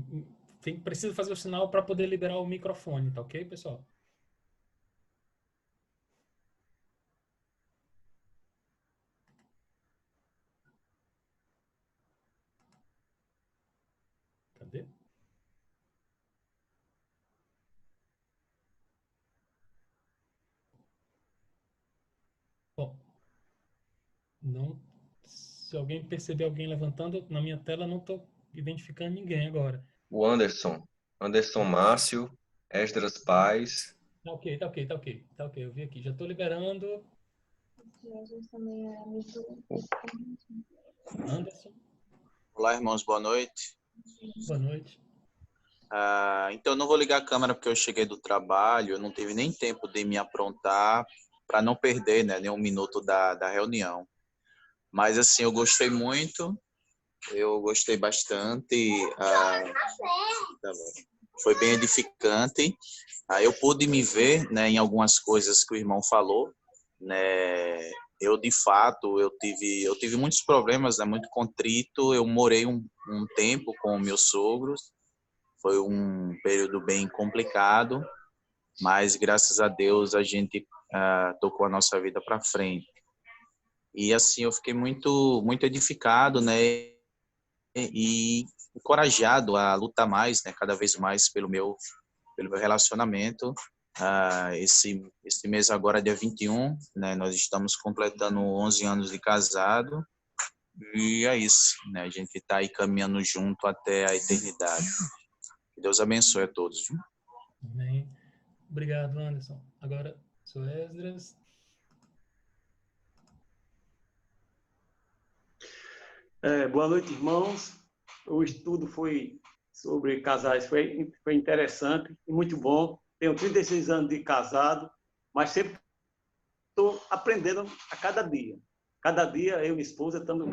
precisa fazer o sinal para poder liberar o microfone, tá ok, pessoal? Cadê? Bom, não, se alguém perceber alguém levantando, na minha tela não estou identificando ninguém agora. O Anderson Márcio, Esdras Paz. Tá ok, eu vi aqui, já estou liberando. Anderson, Olá, irmãos, boa noite. boa noite. Então, eu não vou ligar a câmera porque eu cheguei do trabalho, eu não tive nem tempo de me aprontar para não perder, né, nenhum minuto da reunião. Mas, assim, eu gostei muito, eu gostei bastante, tá bom. Foi bem edificante. Eu pude me ver, né, em algumas coisas que o irmão falou, né. Eu, de fato, eu tive muitos problemas, né, muito contrito. Eu morei um tempo com meus sogros. Foi um período bem complicado, mas graças a Deus a gente tocou a nossa vida para frente. E assim eu fiquei muito edificado, né, e encorajado a lutar mais, né, cada vez mais pelo meu relacionamento. Esse mês agora, dia 21, né, nós estamos completando 11 anos de casado. E é isso, né, a gente está aí caminhando junto até a eternidade. Que Deus abençoe a todos. Amém. Obrigado, Anderson. Agora, sou Esdras. Boa noite, irmãos. O estudo foi sobre casais, foi interessante e muito bom. Tenho 36 anos de casado, mas sempre estou aprendendo a cada dia. Cada dia eu e minha esposa estamos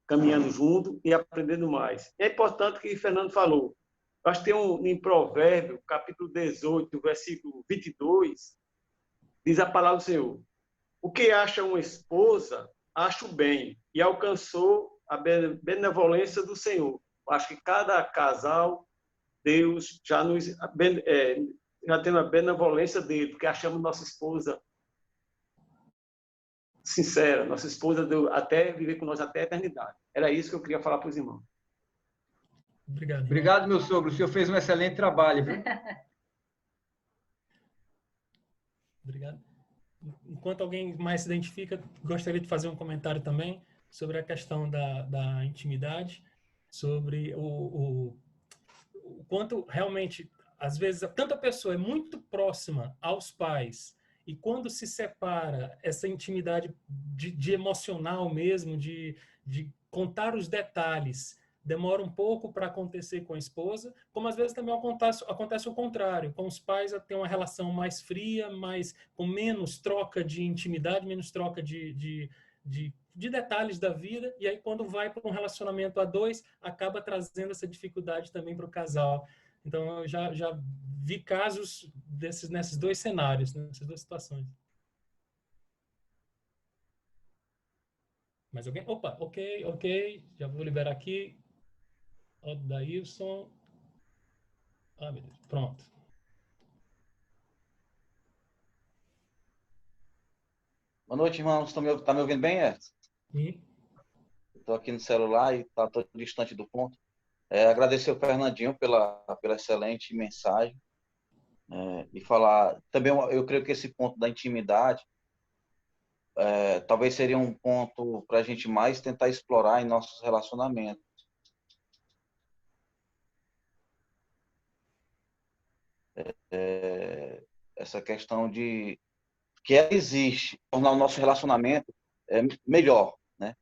caminhando junto e aprendendo mais. É importante o que o Fernando falou. Eu acho que tem em Provérbio, capítulo 18, versículo 22, diz a palavra do Senhor: o que acha uma esposa, acha o bem, e alcançou a benevolência do Senhor. Eu acho que cada casal, Deus já tem a benevolência dele, porque achamos nossa esposa sincera, nossa esposa deu até viver com nós até a eternidade. Era isso que eu queria falar para os irmãos. Obrigado. Obrigado, meu sogro. O senhor fez um excelente trabalho, viu? Obrigado. Enquanto alguém mais se identifica, gostaria de fazer um comentário também sobre a questão da intimidade, sobre o quanto realmente, às vezes, tanto a pessoa é muito próxima aos pais e quando se separa, essa intimidade de emocional mesmo, de contar os detalhes, demora um pouco para acontecer com a esposa, como às vezes também acontece o contrário, com os pais tem uma relação mais fria, com menos troca de intimidade, menos troca de detalhes da vida, e aí quando vai para um relacionamento a dois, acaba trazendo essa dificuldade também para o casal. Então, eu já vi casos nesses dois cenários, nessas duas situações. Mais alguém? Opa, ok. Já vou liberar aqui. Odailson. Ah, meu Deus. Pronto. Boa noite, irmãos. Tá me ouvindo bem, Edson? Sim. Estou aqui no celular e está todo distante do ponto. Agradecer ao Fernandinho pela excelente mensagem. E falar... Também eu creio que esse ponto da intimidade talvez seria um ponto para a gente mais tentar explorar em nossos relacionamentos. Essa questão de que ela existe, tornar o nosso relacionamento melhor, né?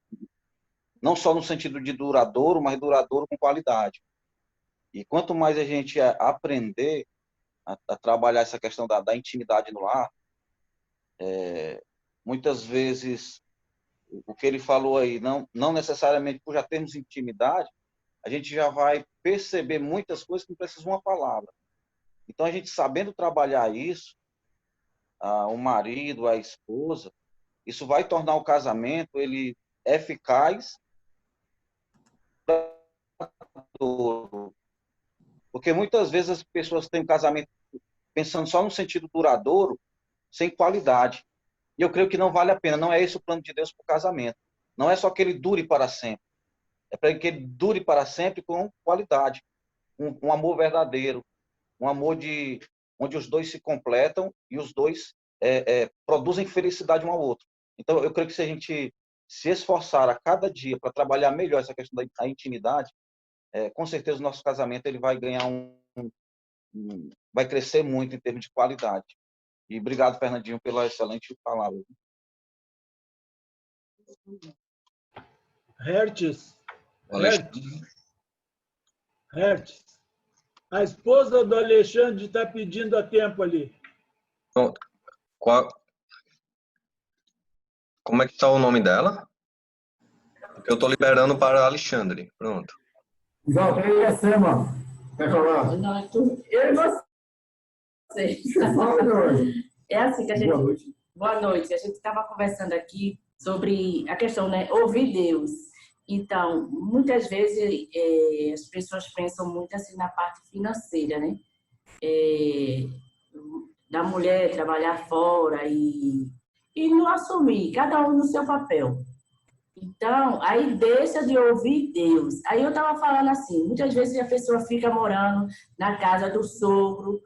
Não só no sentido de duradouro, mas duradouro com qualidade. E quanto mais a gente aprender a trabalhar essa questão da intimidade no lar, muitas vezes o que ele falou aí, não necessariamente por já termos intimidade, a gente já vai perceber muitas coisas que não precisam de uma palavra. Então, a gente sabendo trabalhar isso, o marido, a esposa, isso vai tornar o casamento ele eficaz, porque muitas vezes as pessoas têm um casamento pensando só no sentido duradouro, sem qualidade. E eu creio que não vale a pena, não é esse o plano de Deus para o casamento. Não é só que ele dure para sempre, é para que ele dure para sempre com qualidade, um amor verdadeiro, um amor onde os dois se completam e os dois produzem felicidade um ao outro. Então, eu creio que se a gente se esforçar a cada dia para trabalhar melhor essa questão da intimidade, com certeza o nosso casamento ele vai ganhar vai crescer muito em termos de qualidade. E obrigado, Fernandinho, pela excelente palavra. Hertz. A esposa do Alexandre está pedindo a tempo ali. Pronto. Como é que está o nome dela? Porque eu estou liberando para Alexandre. Pronto. Igual, quem é você, mano? Quer falar? Não, eu e você. É assim que a gente... Boa noite. Boa noite. A gente estava conversando aqui sobre a questão, né? Ouvir Deus. Então, muitas vezes as pessoas pensam muito assim na parte financeira, né? Da mulher trabalhar fora e não assumir, cada um no seu papel. Então, aí deixa de ouvir Deus. Aí eu estava falando assim, muitas vezes a pessoa fica morando na casa do sogro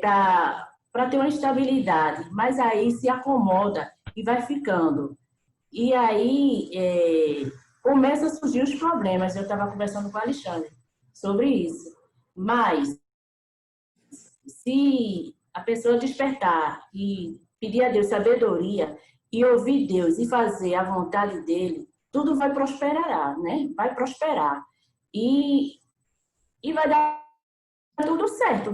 para ter uma estabilidade, mas aí se acomoda e vai ficando. E aí começa a surgir os problemas. Eu estava conversando com o Alexandre sobre isso. Mas, se a pessoa despertar e pedir a Deus sabedoria e ouvir Deus e fazer a vontade dele, tudo vai prosperar, né? Vai prosperar. E vai dar tudo certo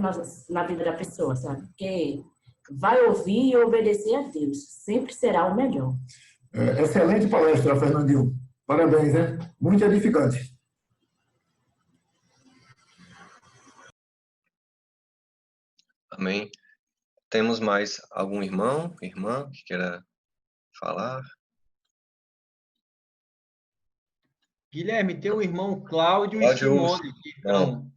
na vida da pessoa, sabe? Porque vai ouvir e obedecer a Deus. Sempre será o melhor. Excelente palestra, Fernandinho. Parabéns, né? Muito edificante. Amém. Temos mais algum irmão, irmã que queira falar? Guilherme, tem o irmão Cláudio e Simone que estão...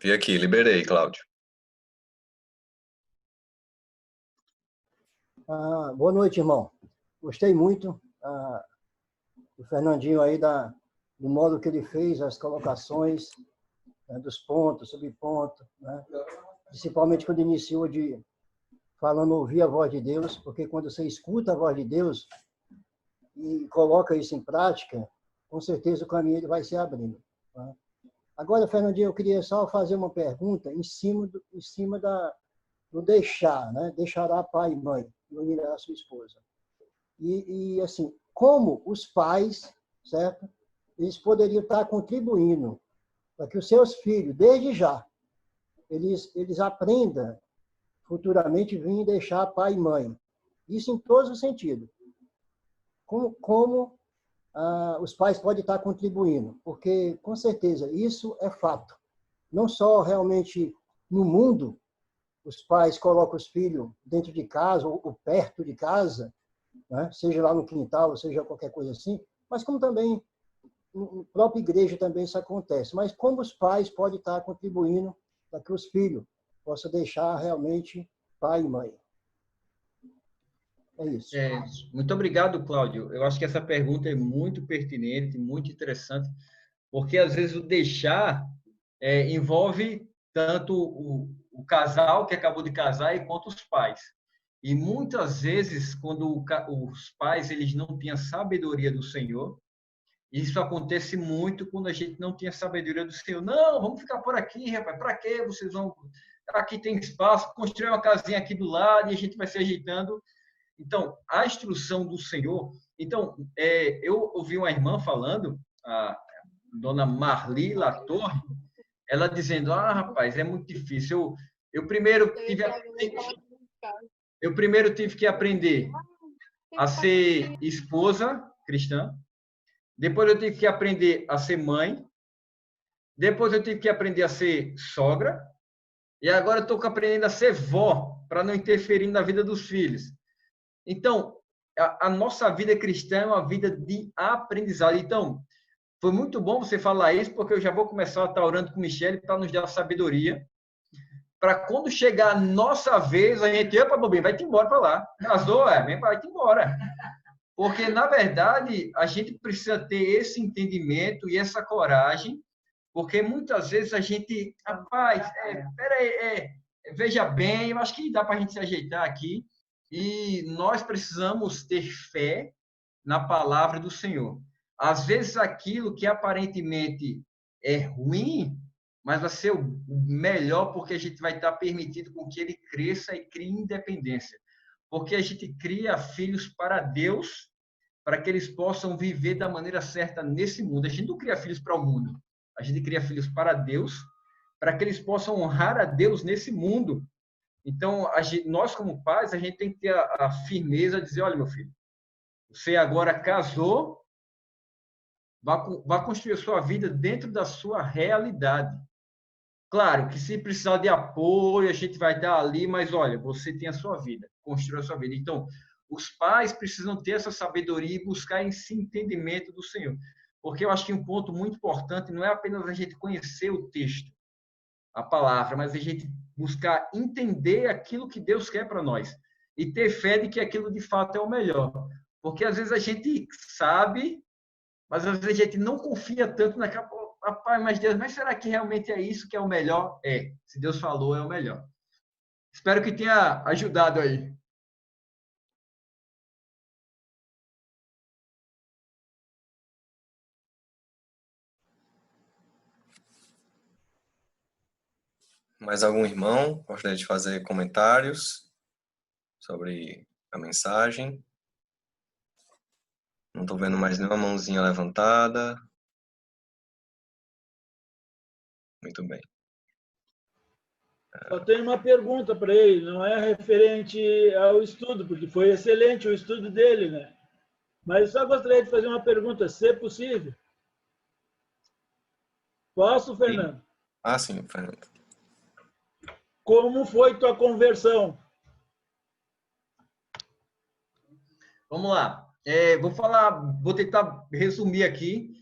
Vi aqui, liberei, Cláudio. Boa noite, irmão. Gostei muito do Fernandinho aí, do modo que ele fez, as colocações, né, dos pontos, subpontos, né? Principalmente quando iniciou falando ouvir a voz de Deus, porque quando você escuta a voz de Deus e coloca isso em prática, com certeza o caminho ele vai se abrindo. Tá? Agora, Fernandinho, eu queria só fazer uma pergunta em cima do deixar, né? Deixará pai e mãe e unirá a sua esposa. E assim, como os pais, certo? Eles poderiam estar contribuindo para que os seus filhos, desde já, eles aprendam futuramente vir deixar pai e mãe. Isso em todos os sentidos. Como os pais podem estar contribuindo, porque, com certeza, isso é fato. Não só realmente no mundo, os pais colocam os filhos dentro de casa ou perto de casa, né? Seja lá no quintal, seja qualquer coisa assim, mas como também na própria igreja também isso acontece. Mas como os pais podem estar contribuindo para que os filhos possam deixar realmente pai e mãe. É isso. Muito obrigado, Cláudio. Eu acho que essa pergunta é muito pertinente, muito interessante, porque às vezes o deixar envolve tanto o casal que acabou de casar e quanto os pais. E muitas vezes, quando os pais eles não têm a sabedoria do Senhor, isso acontece muito quando a gente não tem a sabedoria do Senhor. Não, vamos ficar por aqui, rapaz. Para quê? Vocês vão... Aqui tem espaço, construir uma casinha aqui do lado e a gente vai se ajeitando. Então, a instrução do Senhor... Então, eu ouvi uma irmã falando, a dona Marli Latorre, ela dizendo, rapaz, é muito difícil. Eu primeiro tive que aprender a ser esposa cristã, depois eu tive que aprender a ser mãe, depois eu tive que aprender a ser sogra, e agora eu estou aprendendo a ser vó, para não interferir na vida dos filhos. Então, a nossa vida cristã é uma vida de aprendizado. Então, foi muito bom você falar isso, porque eu já vou começar a estar orando com o Michele para nos dar sabedoria, para quando chegar a nossa vez, a gente, opa, bobinho, vai-te embora para lá. Casou, vai-te embora. Porque, na verdade, a gente precisa ter esse entendimento e essa coragem, porque muitas vezes a gente, rapaz, veja bem, eu acho que dá para a gente se ajeitar aqui, e nós precisamos ter fé na palavra do Senhor. Às vezes, aquilo que aparentemente é ruim, mas vai ser o melhor, porque a gente vai estar permitido com que ele cresça e crie independência. Porque a gente cria filhos para Deus, para que eles possam viver da maneira certa nesse mundo. A gente não cria filhos para o mundo, a gente cria filhos para Deus, para que eles possam honrar a Deus nesse mundo. Então, nós como pais, a gente tem que ter a firmeza de dizer, olha, meu filho, você agora casou, vá construir a sua vida dentro da sua realidade. Claro que se precisar de apoio, a gente vai dar ali, mas olha, você tem a sua vida, construa a sua vida. Então, os pais precisam ter essa sabedoria e buscar esse entendimento do Senhor. Porque eu acho que um ponto muito importante não é apenas a gente conhecer o texto, a palavra, mas a gente buscar entender aquilo que Deus quer para nós e ter fé de que aquilo de fato é o melhor. Porque às vezes a gente sabe, mas às vezes a gente não confia tanto naquela... Rapaz, mas Deus, mas será que realmente é isso que é o melhor? Se Deus falou, é o melhor. Espero que tenha ajudado aí. Mais algum irmão gostaria de fazer comentários sobre a mensagem? Não estou vendo mais nenhuma mãozinha levantada. Muito bem. Só tenho uma pergunta para ele, não é referente ao estudo, porque foi excelente o estudo dele, né? Mas só gostaria de fazer uma pergunta, se é possível. Posso, Fernando? Sim, Fernando. Como foi tua conversão? Vamos lá. Vou tentar resumir aqui.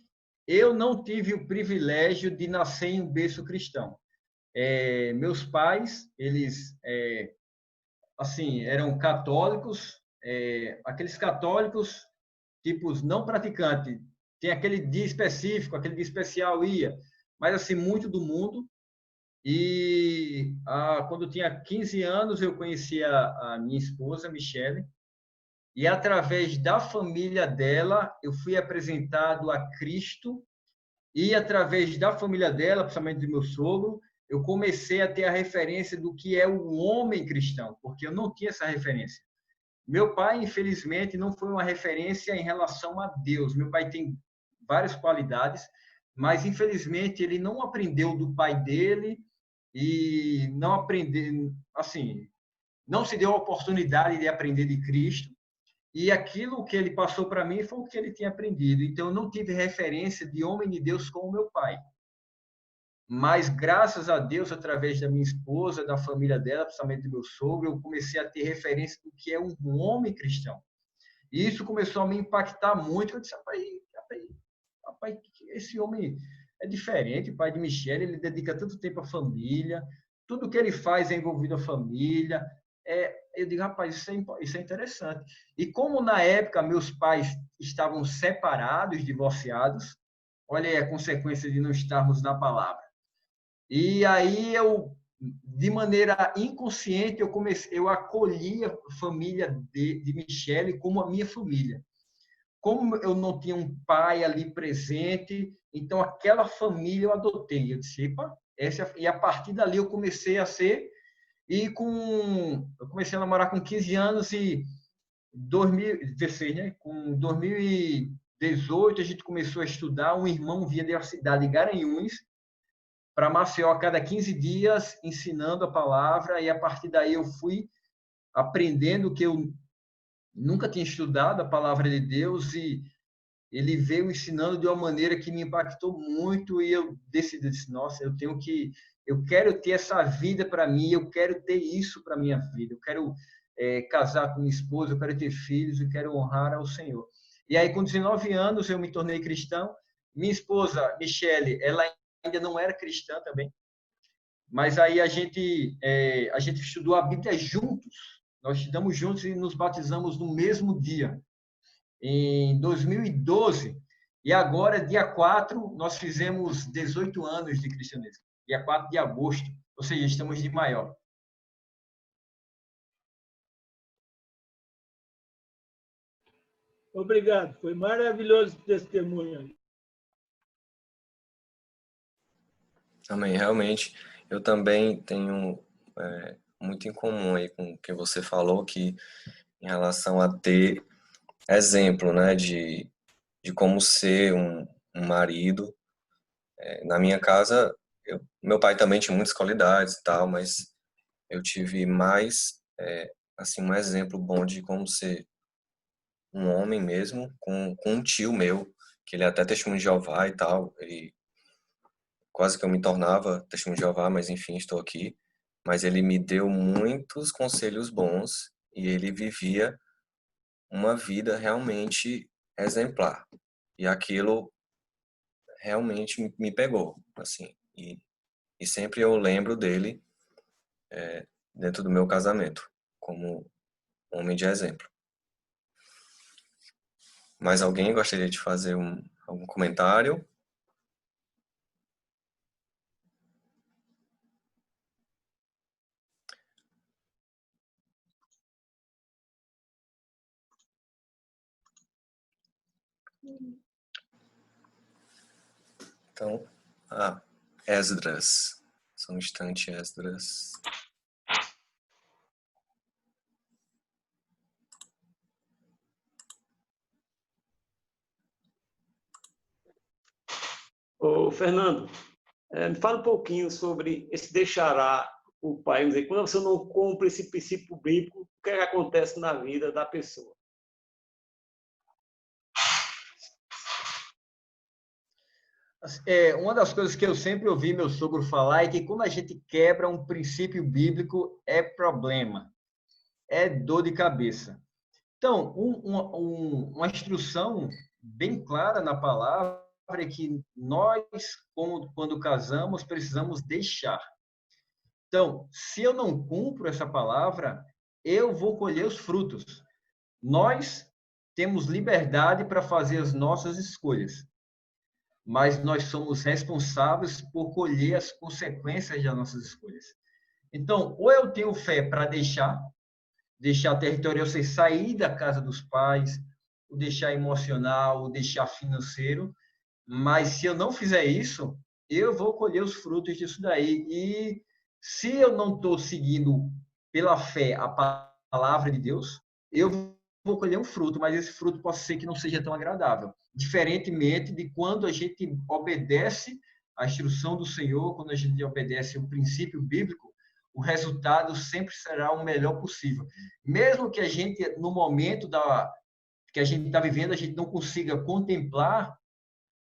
Eu não tive o privilégio de nascer em um berço cristão. Meus pais, eles, assim, eram católicos, aqueles católicos, tipos não praticantes. Tem aquele dia específico, aquele dia especial ia, mas assim, muito do mundo. E quando eu tinha 15 anos, eu conheci a minha esposa, Michele, e através da família dela, eu fui apresentado a Cristo, e através da família dela, principalmente do meu sogro, eu comecei a ter a referência do que é o homem cristão, porque eu não tinha essa referência. Meu pai, infelizmente, não foi uma referência em relação a Deus. Meu pai tem várias qualidades, mas, infelizmente, ele não aprendeu do pai dele e não aprendeu, assim, não se deu a oportunidade de aprender de Cristo. E aquilo que ele passou para mim foi o que ele tinha aprendido. Então, eu não tive referência de homem de Deus como meu pai. Mas, graças a Deus, através da minha esposa, da família dela, principalmente do meu sogro, eu comecei a ter referência do que é um homem cristão. E isso começou a me impactar muito. Eu disse, rapaz, esse homem é diferente, pai de Michele, ele dedica tanto tempo à família, tudo que ele faz é envolvido a família. Eu digo, rapaz, isso é interessante. E como na época meus pais estavam separados, divorciados, olha aí a consequência de não estarmos na palavra. E aí de maneira inconsciente, eu acolhi a família de Michele como a minha família. Como eu não tinha um pai ali presente, então aquela família eu adotei. Eu disse, e a partir dali eu comecei a ser, eu comecei a namorar com 15 anos e 2016, né? Com 2018 a gente começou a estudar, um irmão vinha da cidade de Garanhuns para Maceió a cada 15 dias, ensinando a palavra, e a partir daí eu fui aprendendo que eu nunca tinha estudado a palavra de Deus, e ele veio ensinando de uma maneira que me impactou muito, e eu decidi, nossa, eu quero ter essa vida para mim, eu quero ter isso para minha vida, eu quero casar com minha esposa, eu quero ter filhos, eu quero honrar ao Senhor. E aí, com 19 anos, eu me tornei cristão. Minha esposa, Michele, ela ainda não era cristã também, mas aí a gente estudou a Bíblia juntos. Nós estudamos juntos e nos batizamos no mesmo dia, em 2012. E agora, dia 4, nós fizemos 18 anos de cristianismo. Dia 4 de agosto, ou seja, estamos de maior. Obrigado, foi maravilhoso o testemunho. Amém, realmente. Eu também tenho muito em comum aí com o que você falou, que em relação a ter exemplo, né, de como ser um marido. Na minha casa, meu pai também tinha muitas qualidades e tal, mas eu tive mais, assim, um exemplo bom de como ser um homem mesmo, com um tio meu, que ele é até testemunho de Jeová e tal, ele quase que eu me tornava testemunho de Jeová, mas enfim, estou aqui. Mas ele me deu muitos conselhos bons e ele vivia uma vida realmente exemplar. E aquilo realmente me pegou, assim. E sempre eu lembro dele dentro do meu casamento, como homem de exemplo. Mais alguém gostaria de fazer algum comentário? Então, Esdras. Só um instante, Esdras. Ô, Fernando, me fala um pouquinho sobre esse deixará o pai. Vamos dizer, quando você não cumpre esse princípio bíblico, o que é que acontece na vida da pessoa? Uma das coisas que eu sempre ouvi meu sogro falar é que quando a gente quebra um princípio bíblico, é problema, é dor de cabeça. Então, uma instrução bem clara na palavra é que nós, quando casamos, precisamos deixar. Então, se eu não cumpro essa palavra, eu vou colher os frutos. Nós temos liberdade para fazer as nossas escolhas, mas nós somos responsáveis por colher as consequências das nossas escolhas. Então, ou eu tenho fé para deixar territorial, ou seja, sair da casa dos pais, ou deixar emocional, ou deixar financeiro, mas se eu não fizer isso, eu vou colher os frutos disso daí. E se eu não estou seguindo pela fé a palavra de Deus, eu vou colher um fruto, mas esse fruto pode ser que não seja tão agradável. Diferentemente de quando a gente obedece à instrução do Senhor, quando a gente obedece o princípio bíblico, o resultado sempre será o melhor possível. Mesmo que a gente, no momento que a gente está vivendo, a gente não consiga contemplar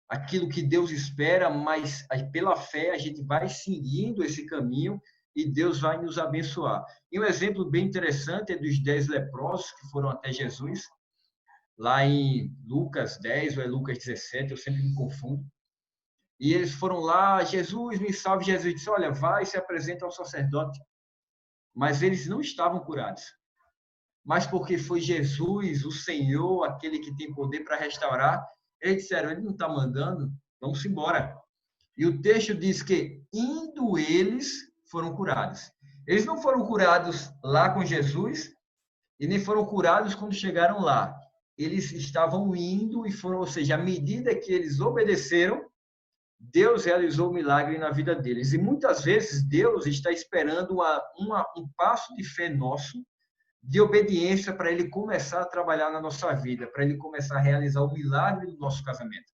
aquilo que Deus espera, mas pela fé a gente vai seguindo esse caminho e Deus vai nos abençoar. E um exemplo bem interessante é dos 10 leprosos que foram até Jesus. lá em Lucas 10 ou é Lucas 17, eu sempre me confundo. E eles foram lá, Jesus, me salve. Jesus disse, olha, vai e se apresenta ao sacerdote. Mas eles não estavam curados. Mas porque foi Jesus, o Senhor, aquele que tem poder para restaurar, eles disseram, ele não está mandando, vamos embora. E o texto diz que, indo eles, foram curados. Eles não foram curados lá com Jesus e nem foram curados quando chegaram lá. Eles estavam indo e foram, ou seja, à medida que eles obedeceram, Deus realizou o milagre na vida deles. E muitas vezes Deus está esperando um passo de fé nosso, de obediência, para Ele começar a trabalhar na nossa vida, para Ele começar a realizar o milagre do nosso casamento.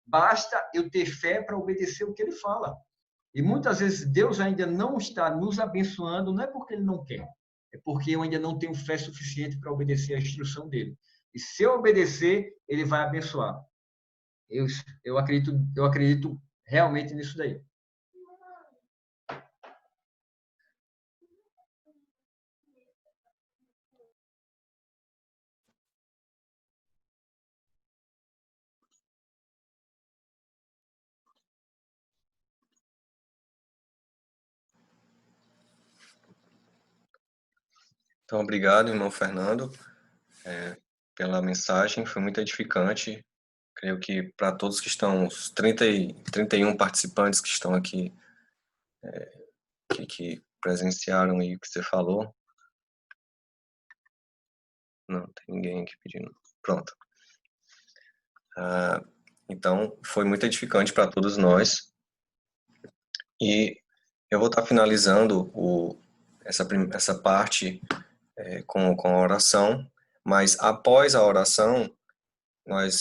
Basta eu ter fé para obedecer o que Ele fala. E muitas vezes Deus ainda não está nos abençoando, não é porque Ele não quer, é porque eu ainda não tenho fé suficiente para obedecer a instrução dEle. E se eu obedecer, Ele vai abençoar. Eu acredito realmente nisso daí. Então, obrigado, irmão Fernando, pela mensagem, foi muito edificante. Creio que para todos que estão, os 31 participantes que estão aqui, que presenciaram aí o que você falou. Não, tem ninguém aqui pedindo. Pronto. Então, foi muito edificante para todos nós. E eu vou estar finalizando essa parte com a oração, mas após a oração,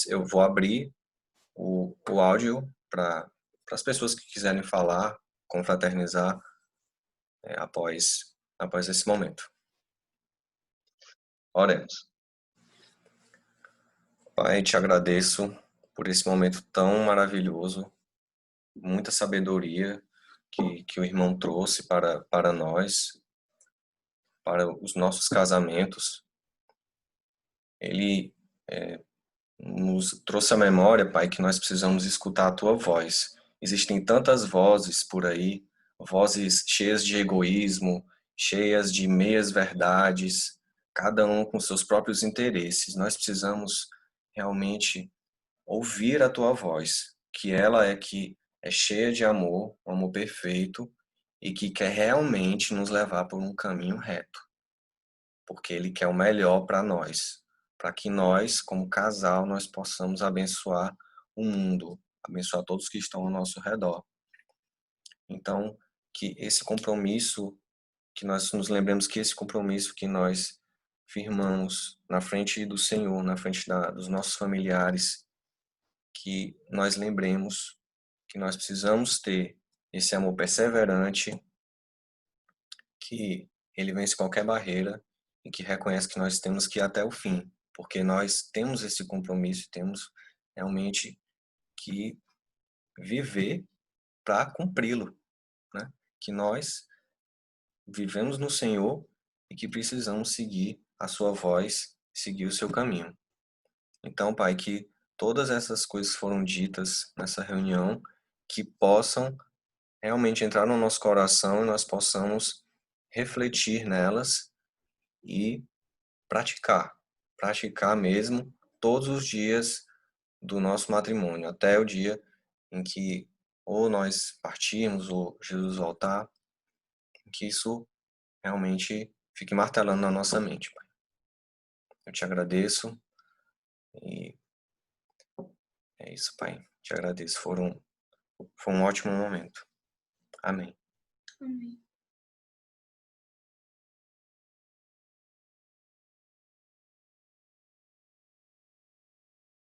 eu vou abrir o áudio para as pessoas que quiserem falar, confraternizar após esse momento. Oremos. Pai, te agradeço por esse momento tão maravilhoso, muita sabedoria que o irmão trouxe para nós, para os nossos casamentos. Ele nos trouxe à memória, Pai, que nós precisamos escutar a Tua voz. Existem tantas vozes por aí, vozes cheias de egoísmo, cheias de meias verdades, cada um com seus próprios interesses. Nós precisamos realmente ouvir a Tua voz, que ela que é cheia de amor, um amor perfeito, e que quer realmente nos levar por um caminho reto, porque Ele quer o melhor para nós, para que nós, como casal, nós possamos abençoar o mundo, abençoar todos que estão ao nosso redor. Então, que esse compromisso, que nós nos lembremos que esse compromisso que nós firmamos na frente do Senhor, na frente dos nossos familiares, que nós lembremos que nós precisamos ter esse amor perseverante, que ele vence qualquer barreira e que reconhece que nós temos que ir até o fim, porque nós temos esse compromisso, temos realmente que viver para cumpri-lo, né? Que nós vivemos no Senhor e que precisamos seguir a sua voz, seguir o seu caminho. Então, Pai, que todas essas coisas foram ditas nessa reunião, que possam realmente entrar no nosso coração e nós possamos refletir nelas e praticar mesmo todos os dias do nosso matrimônio, até o dia em que ou nós partirmos ou Jesus voltar, que isso realmente fique martelando na nossa mente, Pai. Eu te agradeço e é isso, Pai. Te agradeço. Foi um ótimo momento. Amém. Amém.